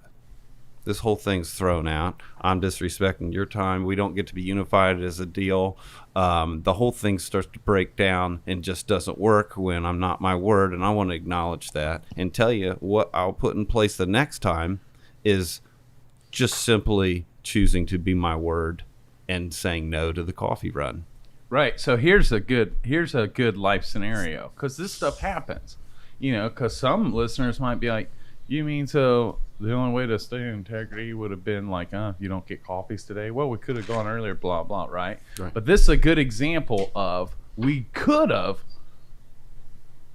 this whole thing's thrown out. I'm disrespecting your time. We don't get to be unified as a deal. The whole thing starts to break down and just doesn't work when I'm not my word, and I want to acknowledge that and tell you what I'll put in place the next time is just simply choosing to be my word and saying no to the coffee run. Right. So here's a good life scenario, because this stuff happens. Because some listeners might be like, you mean so the only way to stay in integrity would have been like, you don't get coffees today? Well, we could have gone earlier, blah, blah, right? But this is a good example of we could have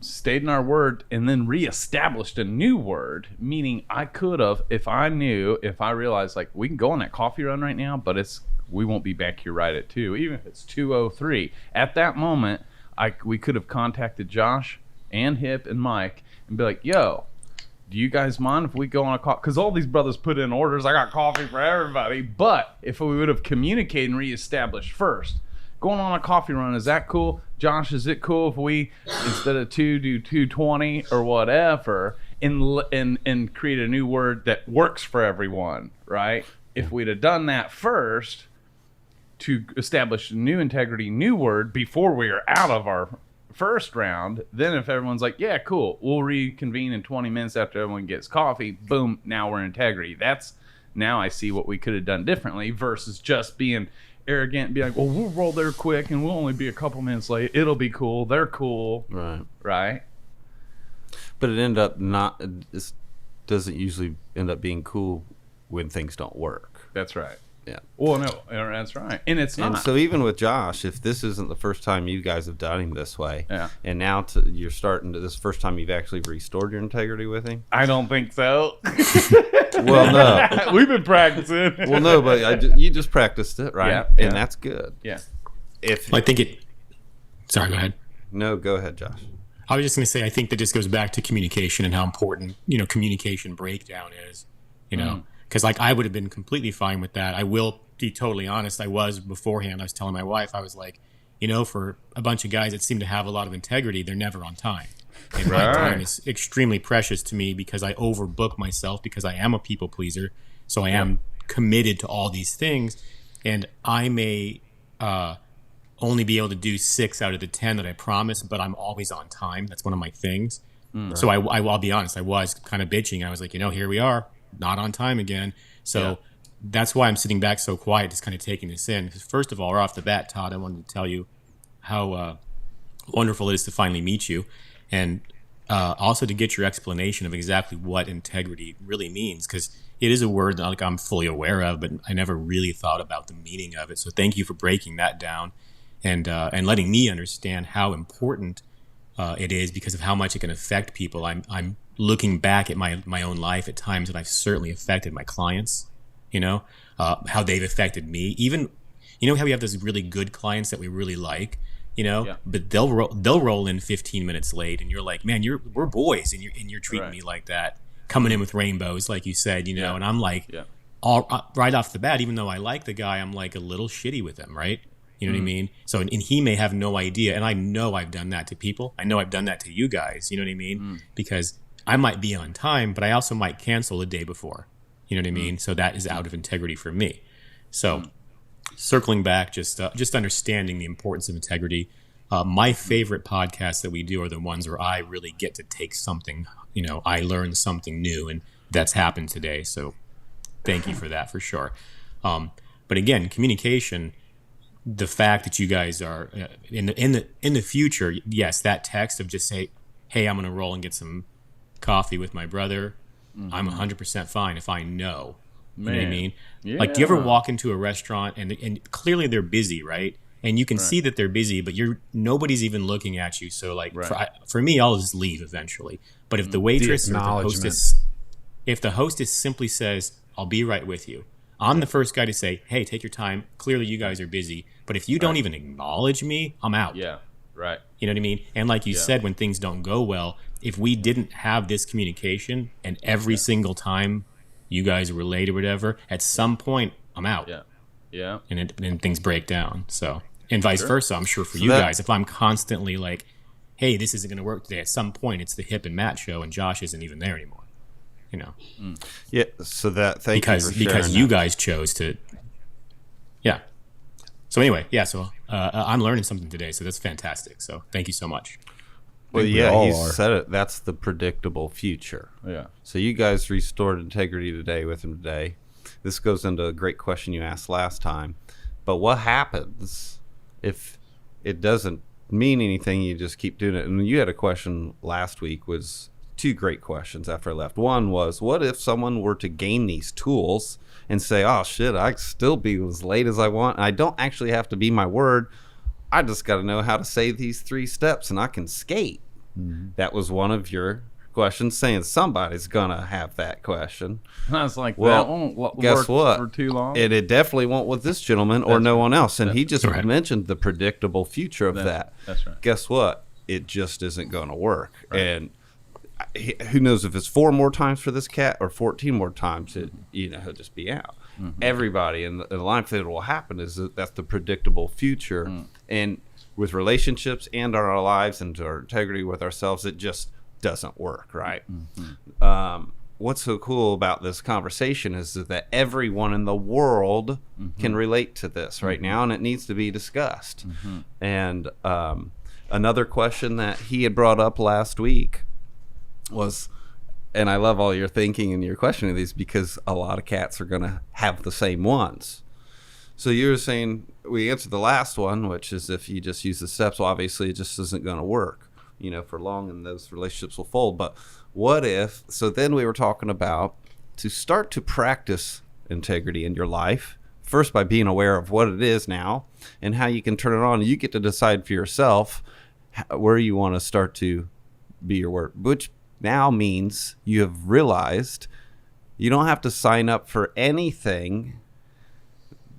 stayed in our word and then reestablished a new word, meaning I could have, if I realized, like, we can go on that coffee run right now, but we won't be back here right at 2, even if it's 2:03. At that moment, we could have contacted Josh and Hip and Mike and be like, yo, do you guys mind if we go on a coffee? Because all these brothers put in orders. I got coffee for everybody. But if we would have communicated and reestablished first, going on a coffee run, is that cool? Josh, is it cool if we, instead of 2, do 220 or whatever, and create a new word that works for everyone, right? If we'd have done that first to establish a new integrity, new word before we are out of our first round, then if everyone's like, yeah, cool, we'll reconvene in 20 minutes after everyone gets coffee, boom, now we're in integrity. Now I see what we could have done differently versus just being arrogant and be like, well, we'll roll there quick and we'll only be a couple minutes late. It'll be cool. They're cool. Right. But it ended up it doesn't usually end up being cool when things don't work. That's right. Yeah. Well, no, that's right. And it's not. And so even with Josh, if this isn't the first time you guys have done him this way, and now you're starting to, this first time you've actually restored your integrity with him? I don't think so. Well, no. We've been practicing. Well, no, but you just practiced it, right? Yeah, and that's good. Yeah. I think sorry, go ahead. No, go ahead, Josh. I was just going to say, I think that just goes back to communication and how important, communication breakdown is, because like I would have been completely fine with that. I will be totally honest. I was beforehand. I was telling my wife, I was like, for a bunch of guys that seem to have a lot of integrity, they're never on time. And my time is extremely precious to me because I overbook myself because I am a people pleaser. So I am committed to all these things, and I may only be able to do 6 out of the 10 that I promise, but I'm always on time. That's one of my things. So I'll be honest. I was kind of bitching. I was like, here we are, not on time again. So that's why I'm sitting back so quiet, just kind of taking this in. Because first of all, right off the bat, Todd, I wanted to tell you how wonderful it is to finally meet you. And also to get your explanation of exactly what integrity really means, because it is a word that I'm fully aware of, but I never really thought about the meaning of it. So thank you for breaking that down and letting me understand how important it is because of how much it can affect people. I'm looking back at my own life at times that I've certainly affected my clients, how they've affected me. Even, how we have those really good clients that we really like, but they'll roll in 15 minutes late, and you're like, man, we're boys, and you're treating me like that, coming in with rainbows, like you said, and I'm like, right off the bat, even though I like the guy, I'm like a little shitty with him, right? You know what I mean? So, and he may have no idea, and I know I've done that to people. I know I've done that to you guys. You know what I mean? Because I might be on time, but I also might cancel the day before. You know what I mean? So that is out of integrity for me. So. Circling back, just understanding the importance of integrity. My favorite podcasts that we do are the ones where I really get to take something, I learn something new, and that's happened today. So thank you for that, for sure. But again, communication, the fact that you guys are in the future, yes, that text of just say, hey, I'm going to roll and get some coffee with my brother. I'm 100% fine if I know. You know what I mean? Yeah. Like, do you ever walk into a restaurant and clearly they're busy, right? And you can see that they're busy, but nobody's even looking at you. So, like, for me, I'll just leave eventually. But if the waitress or the hostess, if the hostess simply says, "I'll be right with you," I'm the first guy to say, "Hey, take your time. Clearly, you guys are busy." But if you don't even acknowledge me, I'm out. Yeah, right. You know what I mean? And like you said, when things don't go well, if we didn't have this communication, and every single time you guys were late or whatever, at some point I'm out. Yeah. And things break down. So, and vice versa, I'm sure for you guys, if I'm constantly like, hey, this isn't going to work today, at some point it's the Hip and Matt show and Josh isn't even there anymore. Yeah. So thank you for sharing because you guys chose to. Yeah. So anyway, so I'm learning something today, so that's fantastic. So thank you so much. Well, he said it. That's the predictable future. Yeah. So you guys restored integrity today with him today. This goes into a great question you asked last time. But what happens if it doesn't mean anything? You just keep doing it. And you had a question last week. Was 2 great questions after I left. One was, what if someone were to gain these tools and say, "Oh shit, I can still be as late as I want. I don't actually have to be my word. I just got to know how to say these 3 steps and I can skate." That was one of your questions, saying somebody's going to have that question. I was like, well, that won't guess work what? for too long. It definitely won't with this gentleman or no one else. And he just mentioned the predictable future of that. That's right. Guess what? It just isn't going to work. Right. And who knows if it's 4 more times for this cat or 14 more times, he'll just be out. everybody. And the line that will happen is that's the predictable future. And with relationships and our lives and our integrity with ourselves, it just doesn't work, right? What's so cool about this conversation is that everyone in the world can relate to this right now, and it needs to be discussed. And another question that he had brought up last week was, and I love all your thinking and your questioning these, because a lot of cats are going to have the same ones. So you were saying, we answered the last one, which is if you just use the steps, well, obviously it just isn't going to work, for long, and those relationships will fold. But what if, so then we were talking about to start to practice integrity in your life, first by being aware of what it is now and how you can turn it on. You get to decide for yourself where you want to start to be your word, which now means you have realized you don't have to sign up for anything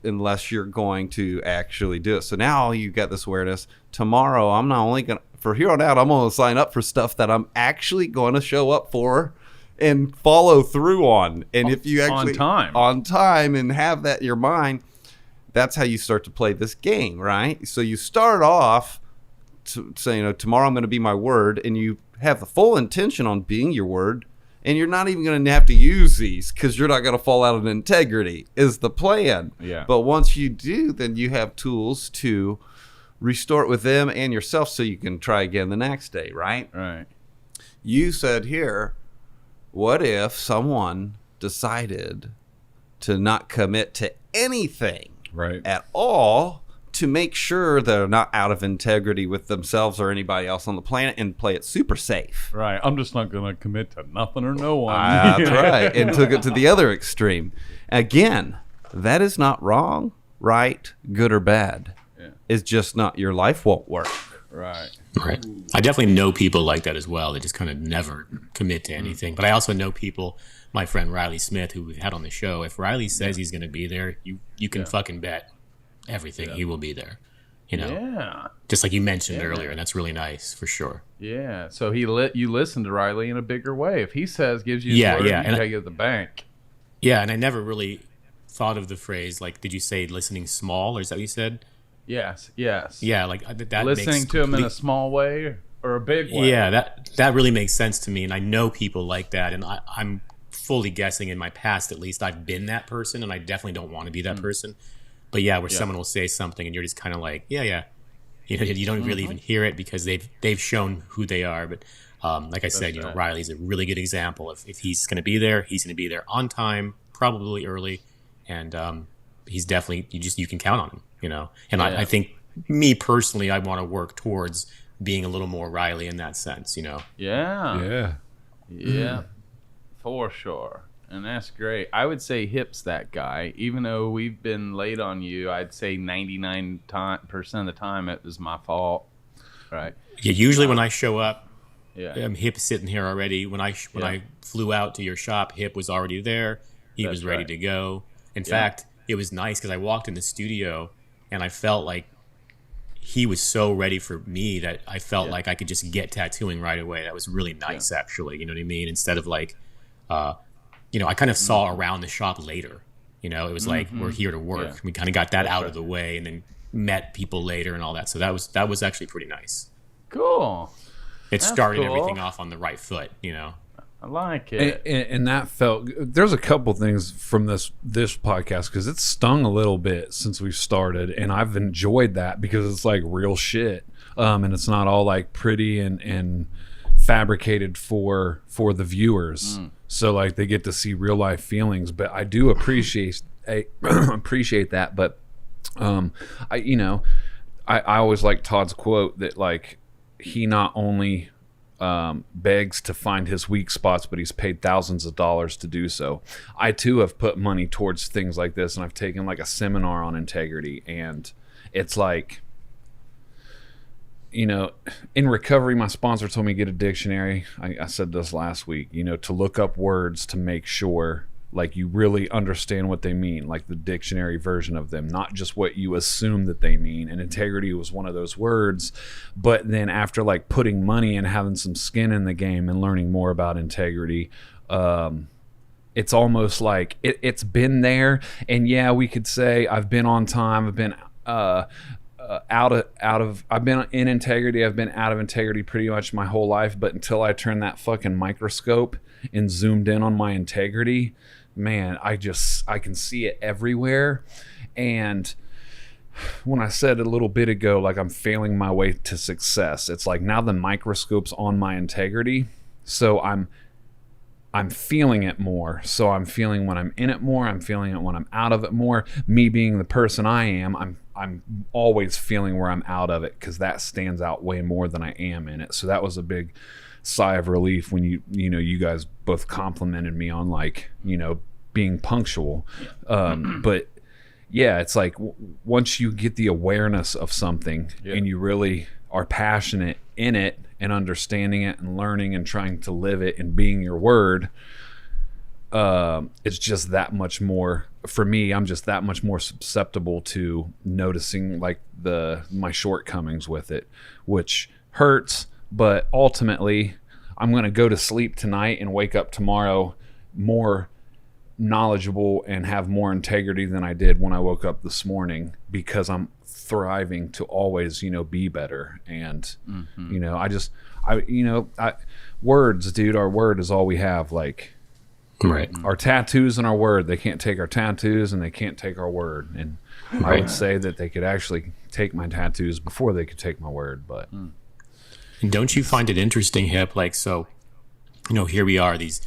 unless you're going to actually do it. So now you've got this awareness. Tomorrow, I'm not only going to, for here on out, I'm going to sign up for stuff that I'm actually going to show up for and follow through on. And if you actually on time and have that in your mind, that's how you start to play this game, right? So you start off to say, tomorrow I'm going to be my word, and you have the full intention on being your word, and you're not even going to have to use these because you're not going to fall out of integrity is the plan. Yeah. But once you do, then you have tools to restore it with them and yourself so you can try again the next day, right? Right. You said here, what if someone decided to not commit to anything at all to make sure they're not out of integrity with themselves or anybody else on the planet and play it super safe? Right. I'm just not going to commit to nothing or no one. That's right. And took it to the other extreme. Again, that is not wrong, right, good or bad. It's just not, your life won't work. Right. I definitely know people like that as well. They just kind of never commit to anything. But I also know people, my friend Riley Smith, who we've had on the show. If Riley says he's going to be there, you can fucking bet everything he will be there. Yeah. Just like you mentioned earlier, and that's really nice for sure. Yeah. So you listen to Riley in a bigger way. If he gives you his word, you take it to the bank. Yeah, and I never really thought of the phrase, like, did you say listening small, or is that what you said? Yes. Yeah, like that. Listening to him in a small way or a big way. Yeah, that really makes sense to me, and I know people like that, and I'm fully guessing in my past, at least, I've been that person, and I definitely don't want to be that person. But where someone will say something, and you're just kind of like, you don't really even hear it because they've shown who they are. But like I said, Riley's a really good example. If he's going to be there, he's going to be there on time, probably early, and he's definitely you can count on him. And I think, me personally, I want to work towards being a little more Riley in that sense, Yeah, for sure. And that's great. I would say Hip's that guy. Even though we've been late on you, I'd say 99% of the time it was my fault. Right. Yeah, usually when I show up, Hip's sitting here already. When I flew out to your shop, Hip was already there. He was ready to go. In fact, it was nice because I walked in the studio and I felt like he was so ready for me that I felt like I could just get tattooing right away. That was really nice, actually. You know what I mean? Instead of like, I kind of saw around the shop later. It was like, we're here to work. Yeah. We kind of got that out of the way and then met people later and all that. So that was actually pretty nice. Cool. It started everything off on the right foot, I like it. And that felt, there's a couple things from this podcast because it's stung a little bit since we've started, and I've enjoyed that because it's like real shit, and it's not all like pretty and fabricated for the viewers. So like they get to see real life feelings, but I do appreciate that. But I always like Todd's quote that like he not only begs to find his weak spots, but he's paid thousands of dollars to do so. I too have put money towards things like this, and I've taken like a seminar on integrity, and it's like, in recovery, my sponsor told me to get a dictionary. I said this last week, to look up words to make sure like you really understand what they mean, like the dictionary version of them, not just what you assume that they mean. And integrity was one of those words. But then after like putting money and having some skin in the game and learning more about integrity, it's almost like it's been there. And yeah, we could say I've been on time. I've been I've been in integrity. I've been out of integrity pretty much my whole life. But until I turned that fucking microscope and zoomed in on my integrity, man, I can see it everywhere. And when I said a little bit ago, like I'm failing my way to success, it's like now the microscope's on my integrity. So I'm feeling it more. So I'm feeling when I'm in it more. I'm feeling it when I'm out of it more. Me being the person I am, I'm always feeling where I'm out of it, because that stands out way more than I am in it. So that was a big sigh of relief when you guys both complimented me on, like, being punctual. But yeah, it's like once you get the awareness of something and you really are passionate in it and understanding it and learning and trying to live it and being your word, it's just that much more, for me, I'm just that much more susceptible to noticing like my shortcomings with it, which hurts, but ultimately I'm going to go to sleep tonight and wake up tomorrow more knowledgeable and have more integrity than I did when I woke up this morning, because I'm thriving to always be better. And words, dude, our word is all we have. Like, right, our tattoos and our word, they can't take our tattoos and they can't take our word. And I would say that they could actually take my tattoos before they could take my word. But and don't you find it interesting, Hip, like, so here we are, these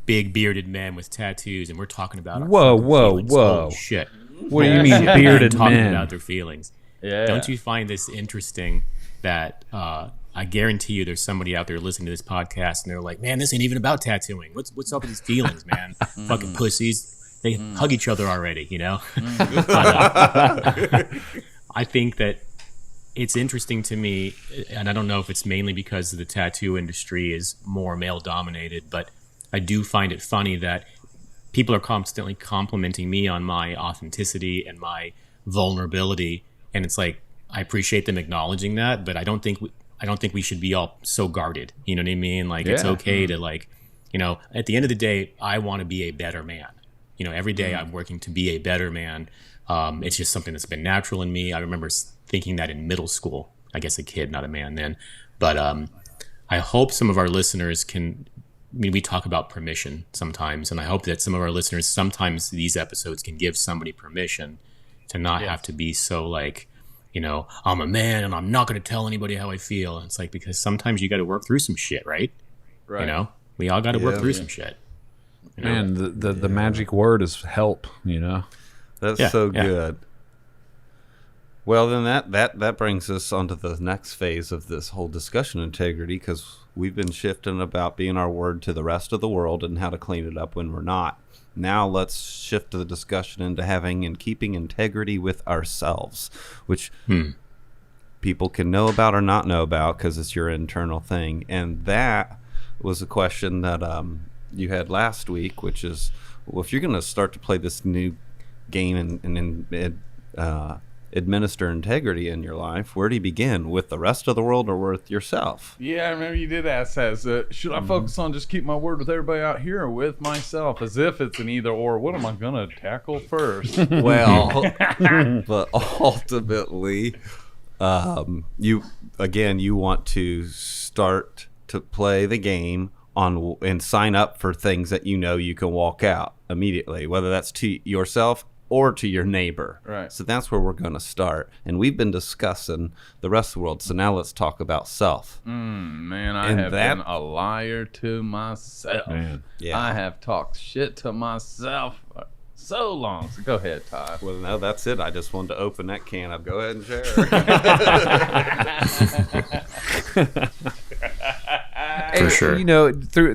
big bearded men with tattoos, and we're talking about our feelings. Holy shit. What do you mean bearded talking men? About their feelings. Yeah. Don't you find this interesting that I guarantee you there's somebody out there listening to this podcast and they're like, man, this ain't even about tattooing. What's up with these feelings, man? Fucking pussies. They hug each other already, But, I think that it's interesting to me, and I don't know if it's mainly because the tattoo industry is more male dominated, but I do find it funny that people are constantly complimenting me on my authenticity and my vulnerability, and it's like, I appreciate them acknowledging that, but I don't think we should be all so guarded. You know what I mean? Like, it's okay to, like, at the end of the day, I want to be a better man. Every day I'm working to be a better man. It's just something that's been natural in me. I remember thinking that in middle school. I guess a kid, not a man then. But I hope some of our listeners can. We talk about permission sometimes, and I hope that some of our listeners, sometimes these episodes can give somebody permission to not have to be so like, I'm a man and I'm not going to tell anybody how I feel. And it's like, because sometimes you got to work through some shit, right? Right. We all got to work through some shit. Man, the magic word is help, That's so good. Well, then that brings us on to the next phase of this whole discussion, integrity, because we've been shifting about being our word to the rest of the world and how to clean it up when we're not. Now let's shift the discussion into having and keeping integrity with ourselves, which people can know about or not know about because it's your internal thing. And that was a question that you had last week, which is, well, if you're going to start to play this new game and administer integrity in your life, where do you begin? With the rest of the world or with yourself? Yeah, I remember you did ask that. Should I focus on just keep my word with everybody out here or with myself? As if it's an either or. What am I going to tackle first? Well, but ultimately, you want to start to play the game on and sign up for things that you can walk out immediately, whether that's to yourself or to your neighbor. Right. So that's where we're going to start. And we've been discussing the rest of the world. So now let's talk about self. Man, I have been a liar to myself. Man. Yeah. I have talked shit to myself for so long. So go ahead, Todd. Well, no, that's it. I just wanted to open that can up. Go ahead and share. For sure.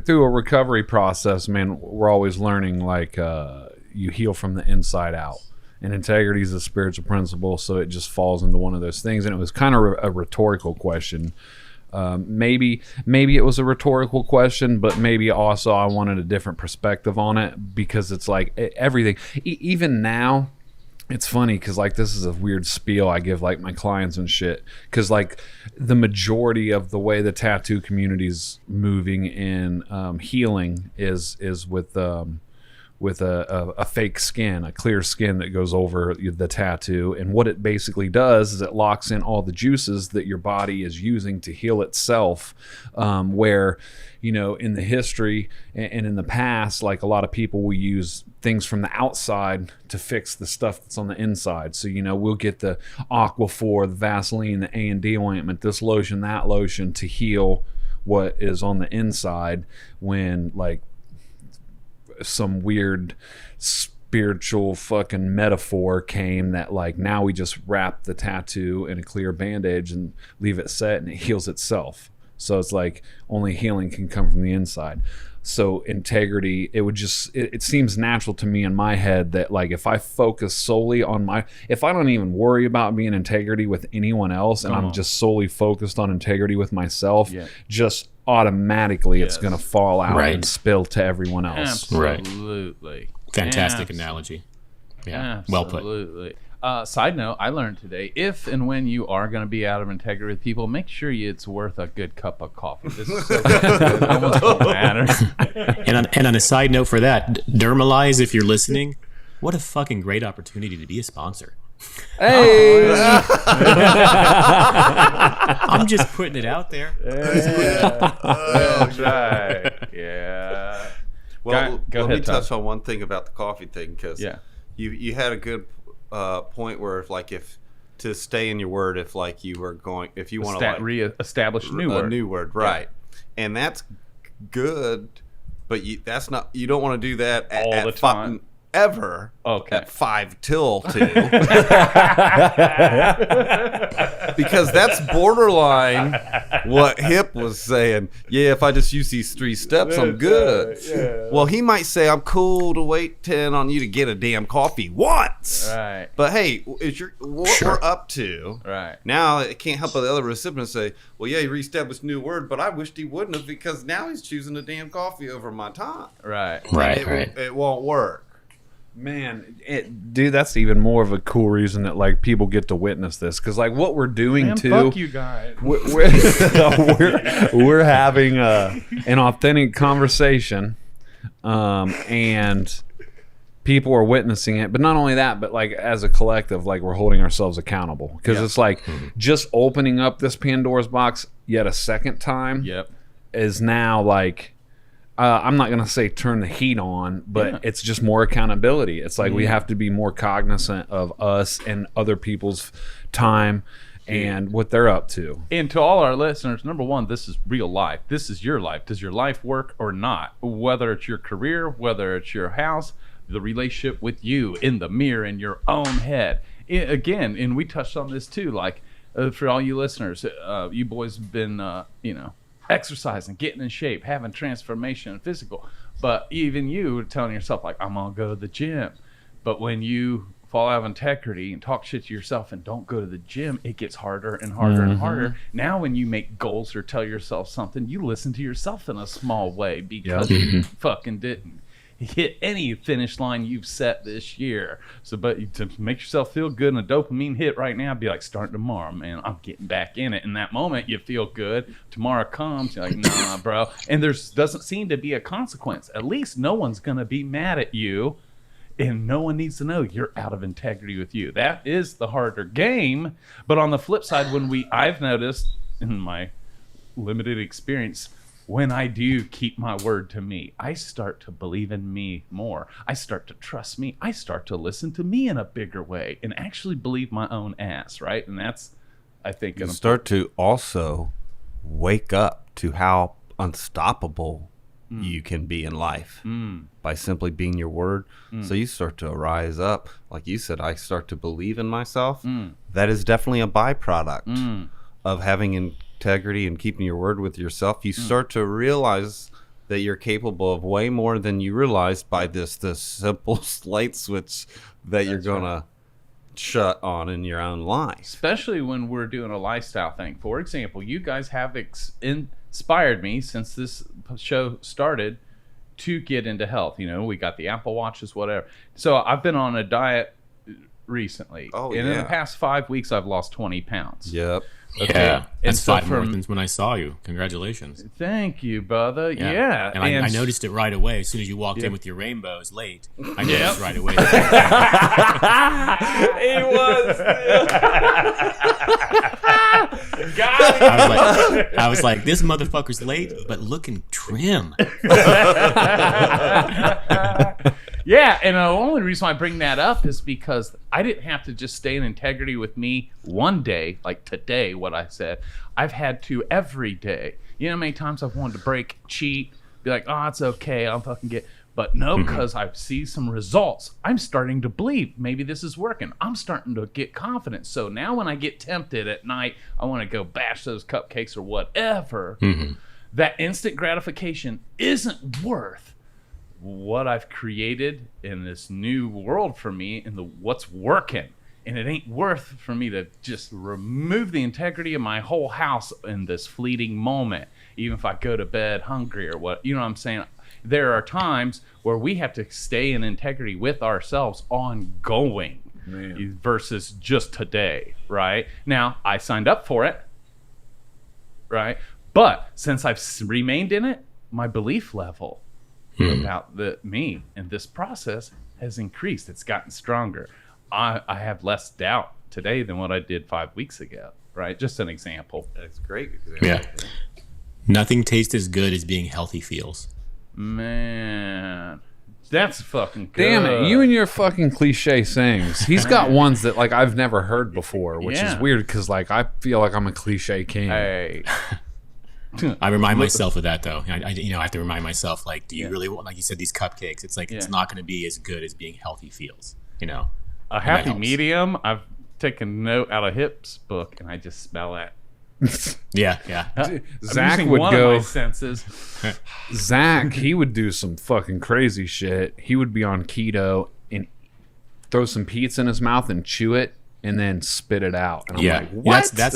Through a recovery process, man, we're always learning, like, you heal from the inside out, and integrity is a spiritual principle, so it just falls into one of those things. And it was kind of a rhetorical question. Maybe it was a rhetorical question, but maybe also I wanted a different perspective on it, because it's like everything, even now, it's funny because, like, this is a weird spiel I give, like, my clients and shit, because, like, the majority of the way the tattoo community's moving in healing is with with a fake skin, a clear skin that goes over the tattoo. And what it basically does is it locks in all the juices that your body is using to heal itself. Where, you know, in the history and in the past, like a lot of people will use things from the outside to fix the stuff that's on the inside. So, you know, we'll get the Aquaphor, the Vaseline, the A&D ointment, this lotion, that lotion to heal what is on the inside, when like some weird spiritual fucking metaphor came that like now we just wrap the tattoo in a clear bandage and leave it set and it heals itself. So it's like only healing can come from the inside. So integrity, it seems natural to me in my head that like if I focus solely on if I don't even worry about being integrity with anyone else and I'm just solely focused on integrity with myself, just automatically it's going to fall out and spill to everyone else. Absolutely. Fantastic analogy. Yeah. Well put. Absolutely. Side note, I learned today, if and when you are going to be out of integrity with people, make sure it's worth a good cup of coffee. This is so good. It almost don't matter. And on a side note for that, Dermalize, if you're listening, what a fucking great opportunity to be a sponsor. Hey! I'm just putting it out there. That's right. Yeah. Well, Go let ahead, me Todd. touch on one thing about the coffee thing, because you had a good point where if to stay in your word, if like you were going, if you want to like re-establish a new word, right? And that's good, but that's not. You don't want to do that all the time. Ever at 5 till 2 because that's borderline what Hip was saying. Yeah, if I just use these 3 steps, I'm good. Well, he might say I'm cool to wait 10 on you to get a damn coffee once. Right. But hey, what we're up to right now, it can't help but the other recipients say, well, yeah, he reestablished a new word, but I wished he wouldn't have, because now he's choosing a damn coffee over my time. Right. It won't work. Man, dude, that's even more of a cool reason that like people get to witness this, because like what we're doing fuck you guys. We're having an authentic conversation, and people are witnessing it. But not only that, but like as a collective, like we're holding ourselves accountable, because it's like just opening up this Pandora's box yet a second time. Is now like. I'm not going to say turn the heat on, but it's just more accountability. It's like we have to be more cognizant of us and other people's time and what they're up to. And to all our listeners, number one, this is real life. This is your life. Does your life work or not? Whether it's your career, whether it's your house, the relationship with you in the mirror in your own head. Again, and we touched on this too, like for all you listeners, you boys have been, exercising, getting in shape, having transformation and physical. But even you telling yourself like, I'm gonna go to the gym. But when you fall out of integrity and talk shit to yourself and don't go to the gym, it gets harder and harder and harder. Now when you make goals or tell yourself something, you listen to yourself in a small way, because you fucking didn't hit any finish line you've set this year. So, but to make yourself feel good, and a dopamine hit right now, be like, starting tomorrow, man, I'm getting back in it. In that moment, you feel good. Tomorrow comes, you're like, nah, bro. And doesn't seem to be a consequence. At least no one's going to be mad at you, and no one needs to know you're out of integrity with you. That is the harder game. But on the flip side, I've noticed in my limited experience, when I do keep my word to me, I start to believe in me more. I start to trust me. I start to listen to me in a bigger way and actually believe my own ass, right? And that's, I think, you start to also wake up to how unstoppable you can be in life by simply being your word. So you start to rise up. Like you said, I start to believe in myself. That is definitely a byproduct of having integrity and keeping your word with yourself. You start to realize that you're capable of way more than you realized by this simple light switch that you're gonna shut on in your own life. Especially when we're doing a lifestyle thing. For example, you guys have inspired me since this show started to get into health. You know, we got the Apple Watches, whatever. So I've been on a diet recently. Oh, and in the yeah. past 5 weeks, I've lost 20 pounds. Yep. Okay. Yeah, And that's so 5 more than when I saw you. Congratulations. Thank you, brother. Yeah. And I noticed it right away. As soon as you walked in with your rainbows late, I noticed right away. He was. I was like, this motherfucker's late, but looking trim. Yeah, and the only reason I bring that up is because I didn't have to just stay in integrity with me one day, like today, what I said. I've had to every day. You know how many times I've wanted to break, cheat, be like, oh, it's okay, I'll fucking get... But no, because I see some results. I'm starting to believe maybe this is working. I'm starting to get confidence. So now when I get tempted at night, I want to go bash those cupcakes or whatever. That instant gratification isn't worth what I've created in this new world for me and what's working. And it ain't worth for me to just remove the integrity of my whole house in this fleeting moment, even if I go to bed hungry or what. You know what I'm saying? There are times where we have to stay in integrity with ourselves ongoing versus just today, right? Now, I signed up for it, right? But since I've remained in it, my belief level about me and this process has increased. It's gotten stronger. I have less doubt today than what I did 5 weeks ago, right? Just an example. That's a great example. Yeah. Nothing tastes as good as being healthy feels. Man, that's fucking good. Damn it, you and your fucking cliche sayings. He's got ones that like I've never heard before, which is weird because like I feel like I'm a cliche king. Hey. I remind myself of that though. I have to remind myself, like, do you really want, like you said, these cupcakes? It's like it's not going to be as good as being healthy feels. You know, a happy medium. I've taken note out of Hip's book, and I just smell it. Yeah. Zach I'm would one go. of my senses. Zach, he would do some fucking crazy shit. He would be on keto and throw some pizza in his mouth and chew it and then spit it out. And I'm like, what? That's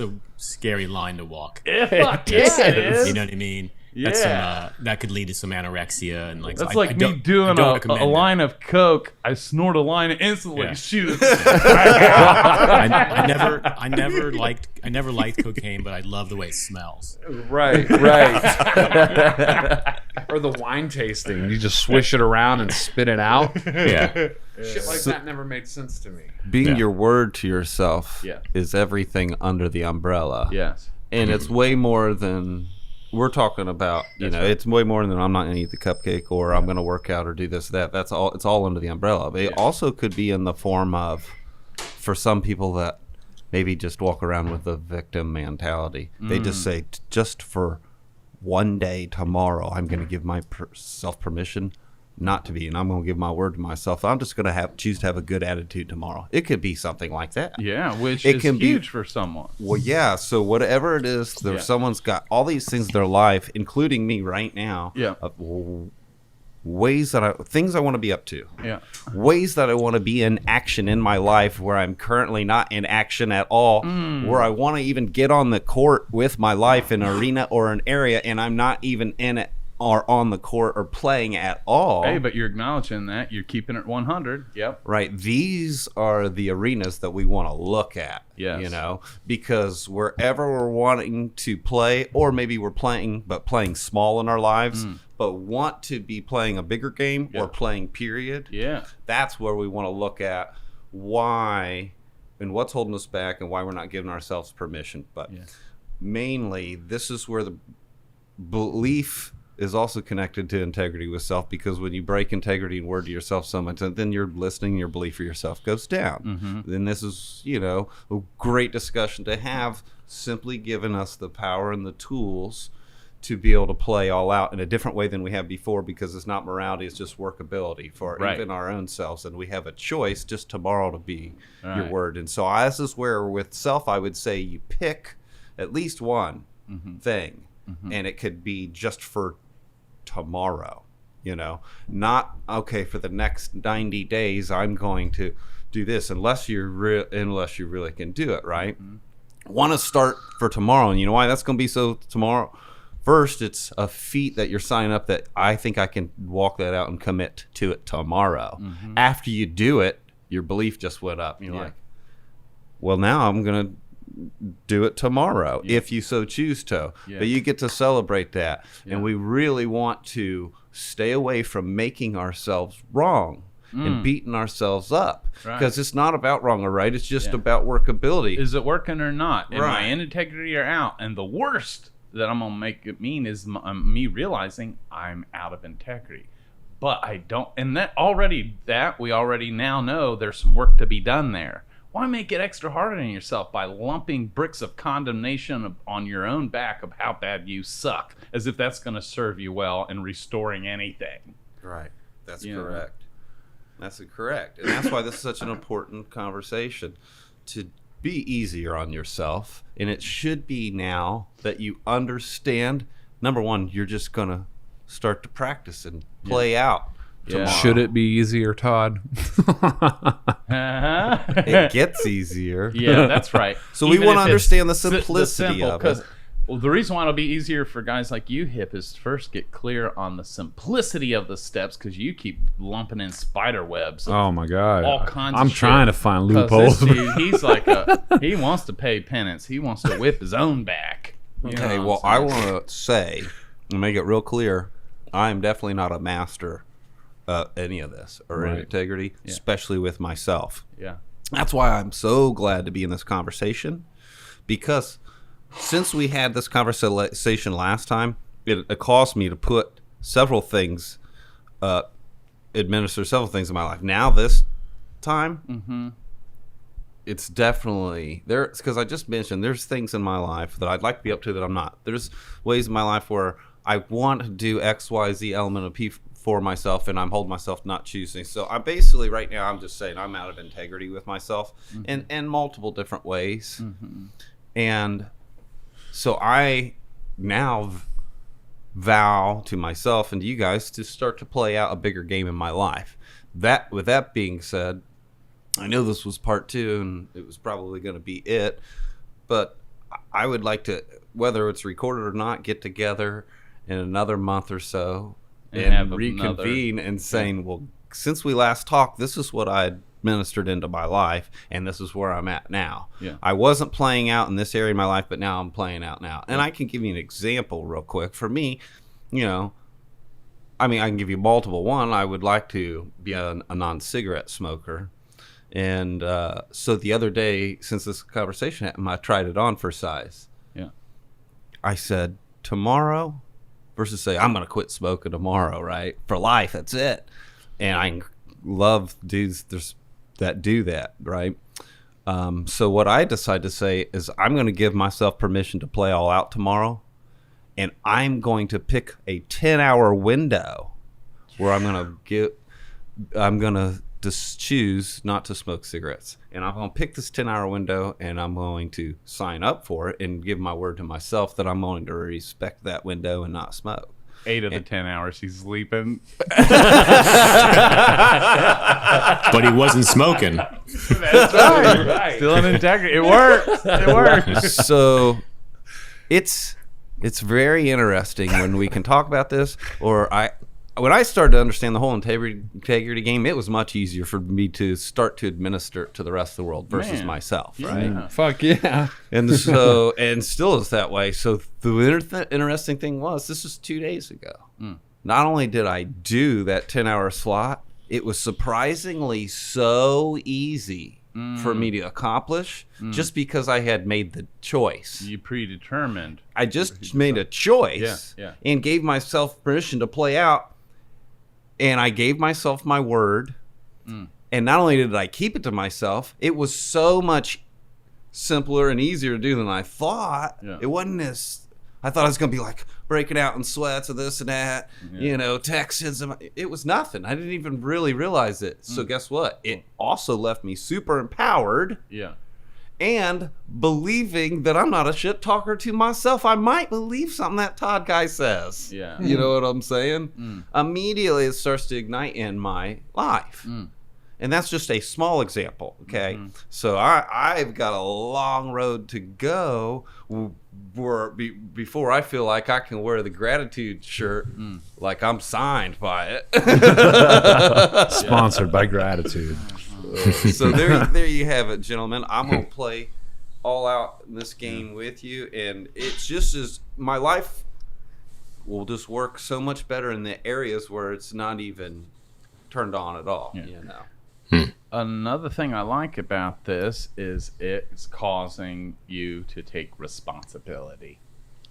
a scary line to walk. Fuck yeah, it is. You know what I mean? Yeah. That could lead to some anorexia and like. That's I like me doing a line of coke. I snort a line and instantly shoot. I never liked cocaine, but I love the way it smells. Right. Or the wine tasting. You just swish it around and spit it out. Yeah. Shit like that never made sense to me. Being your word to yourself Yeah. is everything under the umbrella. Yes. And it's way more than we're talking about. You know, it's way more than I'm not going to eat the cupcake or I'm going to work out or do this, that. That's all. It's all under the umbrella. But it also could be in the form of, for some people that maybe just walk around with a victim mentality. They just say, just for one day tomorrow, I'm going to give myself permission not to be, and I'm going to give my word to myself. I'm just going to choose to have a good attitude tomorrow. It could be something like that. Yeah, which It is can be- huge for someone. Well, yeah. So whatever it is, someone's got all these things in their life, including me right now. Yeah. Of ways that things I want to be up to. Yeah. Ways that I want to be in action in my life where I'm currently not in action at all. Where I want to even get on the court with my life in an arena or an area, and I'm not even in it or on the court or playing at all. Hey, but you're acknowledging that. You're keeping it 100. Yep. Right. These are the arenas that we want to look at. Yes. You know, because wherever we're wanting to play, or maybe we're playing, but playing small in our lives, but want to be playing a bigger game or playing period. Yeah. That's where we want to look at why and what's holding us back and why we're not giving ourselves permission. But mainly, this is where the belief is also connected to integrity with self, because when you break integrity and word to yourself so much, then your listening, your belief for yourself goes down. Then this is, a great discussion to have, simply giving us the power and the tools to be able to play all out in a different way than we have before, because it's not morality, it's just workability for even our own selves. And we have a choice just tomorrow to be your word. And so this is where with self, I would say you pick at least one thing, and it could be just for tomorrow, not for the next 90 days I'm going to do this, unless you really can do it right. Want to start for tomorrow, and you know why that's going to be so tomorrow? First, it's a feat that you're signing up that I think I can walk that out and commit to it tomorrow. After you do it, your belief just went up. And you're like, well, now I'm going to do it tomorrow if you so choose to. But you get to celebrate that. And we really want to stay away from making ourselves wrong and beating ourselves up, because it's not about wrong or right. It's just about workability. Is it working or not? Am Right. I in integrity or out? And the worst that I'm going to make it mean is me realizing I'm out of integrity. But I don't, and we already now know there's some work to be done there. Why make it extra hard on yourself by lumping bricks of condemnation on your own back of how bad you suck, as if that's going to serve you well in restoring anything? Right. That's correct. That's correct. And that's why this is such an important conversation, to be easier on yourself. And it should be now that you understand, number one, you're just going to start to practice and play out tomorrow. Should it be easier, Todd? It gets easier. Yeah, that's right. So we Even want to if understand the it's simplicity of it. Well, the reason why it'll be easier for guys like you, Hip, is first get clear on the simplicity of the steps, because you keep lumping in spider webs. Oh my God! All kinds I'm of trying shit. to find 'Cause loopholes. this dude, he's like he wants to pay penance. He wants to whip his own back. You know Okay, what well, I'm I saying? want to say and make it real clear, I am definitely not a master any of this or in integrity, especially with myself. Yeah. That's why I'm so glad to be in this conversation, because since we had this conversation last time, it caused me to put several things, administer several things in my life. Now this time, it's definitely there, because I just mentioned there's things in my life that I'd like to be up to that I'm not. There's ways in my life where I want to do X, Y, Z element of P for myself, and I'm holding myself not choosing. So I'm basically right now, I'm just saying I'm out of integrity with myself in multiple different ways. And so I now vow to myself and to you guys to start to play out a bigger game in my life. With that being said, I know this was part 2 and it was probably going to be it, but I would like to, whether it's recorded or not, get together in another month or so and reconvene and saying, well, since we last talked, this is what I administered into my life, and this is where I'm at now. I wasn't playing out in this area of my life, but now I'm playing out now. And I can give you an example real quick. For me, I can give you multiple. One, I would like to be a non-cigarette smoker. And so the other day, since this conversation happened, I tried it on for size. I said, tomorrow, versus say, I'm going to quit smoking tomorrow, right? For life, that's it. And I love dudes that do that, right? So what I decided to say is I'm going to give myself permission to play all out tomorrow, and I'm going to pick a 10-hour window where I'm going to just choose not to smoke cigarettes. And I'm going to pick this 10-hour window, and I'm going to sign up for it and give my word to myself that I'm going to respect that window and not smoke. 8 of the 10 hours he's sleeping. But he wasn't smoking. That's right. Still in integrity. It works. It works. So it's very interesting when we can talk about this. When I started to understand the whole integrity game, it was much easier for me to start to administer it to the rest of the world versus myself, right? Yeah. Fuck yeah. And so, and still is that way. So the interesting thing was, this was 2 days ago. Not only did I do that 10-hour slot, it was surprisingly so easy for me to accomplish just because I had made the choice. You predetermined. I just made a choice and gave myself permission to play out. And I gave myself my word. And not only did I keep it to myself, it was so much simpler and easier to do than I thought. It wasn't as, I thought I was going to be like breaking out in sweats and this and that, texts. It was nothing. I didn't even really realize it. So guess what? It also left me super empowered. And believing that I'm not a shit talker to myself. I might believe something that Todd guy says. You know what I'm saying? Immediately it starts to ignite in my life. And that's just a small example, okay? So I've got a long road to go before I feel like I can wear the gratitude shirt like I'm signed by it. Sponsored by Gratitude. So there you have it, gentlemen. I'm gonna play all out in this game with you, and it's just as my life will just work so much better in the areas where it's not even turned on at all. You know. Another thing I like about this is it's causing you to take responsibility.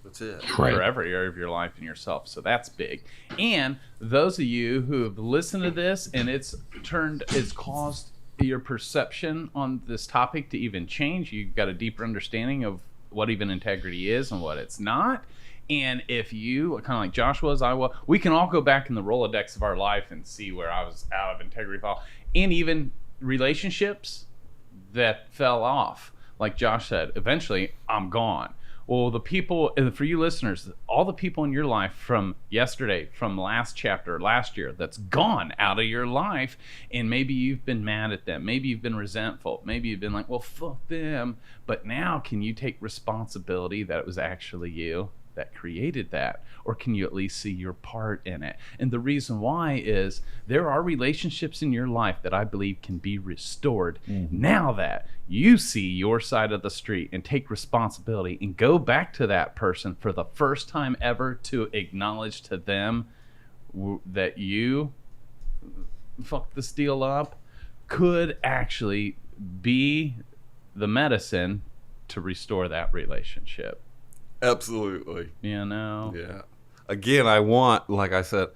That's it. Right. For every area of your life and yourself. So that's big. And those of you who have listened to this and it's caused your perception on this topic to even change. You've got a deeper understanding of what even integrity is and what it's not. And if you, kind of like Josh was, I was, we can all go back in the Rolodex of our life and see where I was out of integrity, and even relationships that fell off. Like Josh said, eventually I'm gone. Well, the people, for you listeners, all the people in your life from yesterday, from last chapter, last year, that's gone out of your life, and maybe you've been mad at them. Maybe you've been resentful. Maybe you've been like, well, fuck them. But now, can you take responsibility that it was actually you that created that? Or can you at least see your part in it? And the reason why is there are relationships in your life that I believe can be restored now that you see your side of the street and take responsibility and go back to that person for the first time ever to acknowledge to them that you fucked this deal up, could actually be the medicine to restore that relationship. Absolutely. You know? Yeah. Again, I want, like I said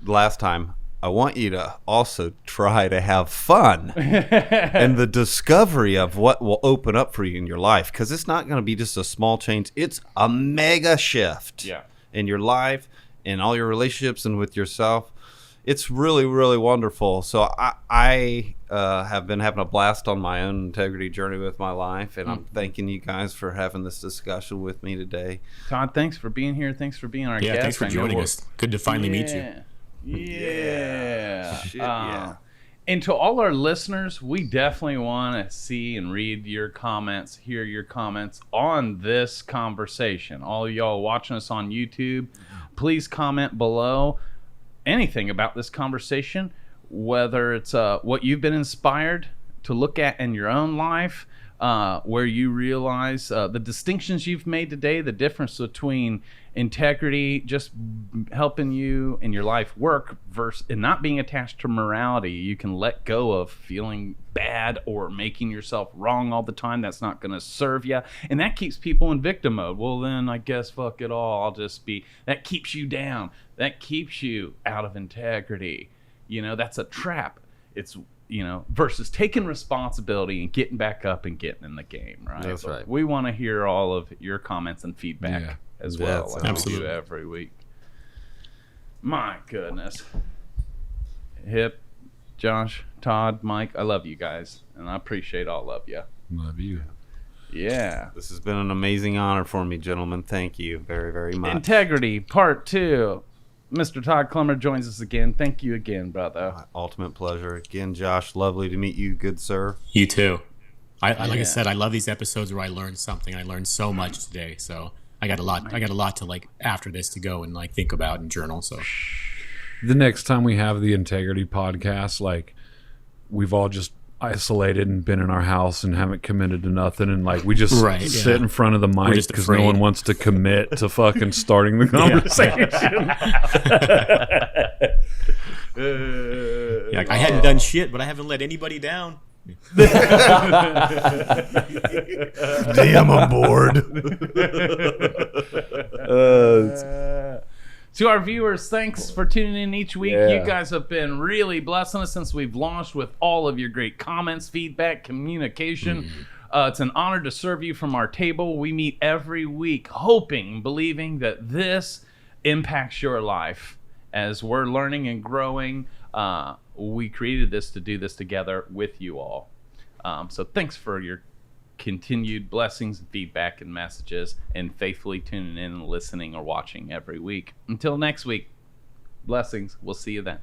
last time, I want you to also try to have fun and the discovery of what will open up for you in your life. Because it's not going to be just a small change. It's a mega shift in your life, in all your relationships, and with yourself. It's really, really wonderful. So I have been having a blast on my own integrity journey with my life, and I'm thanking you guys for having this discussion with me today. Todd, thanks for being here. Thanks for being our guest. Yeah, thanks for joining us. Good to finally meet you. Yeah. Shit, yeah. And to all our listeners, we definitely want to see and read your comments, hear your comments on this conversation. All of y'all watching us on YouTube, please comment below anything about this conversation, whether it's what you've been inspired to look at in your own life, where you realize the distinctions you've made today, the difference between integrity just helping you in your life work versus and not being attached to morality. You can let go of feeling bad or making yourself wrong all the time. That's not going to serve you, and that keeps people in victim mode. Well, then I guess fuck it all, I'll just be. That keeps you down. That keeps you out of integrity. You know, that's a trap. It's, you know, versus taking responsibility and getting back up and getting in the game, right? That's But right. we want to hear all of your comments and feedback as well, That's like we do absolutely. every week. My goodness. Hip, Josh, Todd, Mike, I love you guys, and I appreciate all of you. Love you. Yeah. This has been an amazing honor for me, gentlemen. Thank you very, very much. Integrity, part 2. Mr. Todd Clemmer joins us again. Thank you again, brother. My ultimate pleasure. Again, Josh, lovely to meet you, good sir. You too. Like I Yeah. said, I love these episodes where I learn something. I learned so much today. So I got a lot to like after this to go and like think about and journal. So The next time we have the Integrity podcast, like we've all just isolated and been in our house and haven't committed to nothing, and like we just Right, sit yeah. in front of the mic just because no afraid. one wants to commit to fucking starting the conversation. yeah, like, I hadn't done shit, but I haven't let anybody down. Damn, I'm bored. To our viewers, thanks for tuning in each week. Yeah. You guys have been really blessing us since we've launched with all of your great comments, feedback, communication. It's an honor to serve you from our table. We meet every week hoping, believing that this impacts your life. As we're learning and growing, we created this to do this together with you all. So thanks for your continued blessings and feedback and messages, and faithfully tuning in and listening or watching every week. Until next week, blessings. We'll see you then.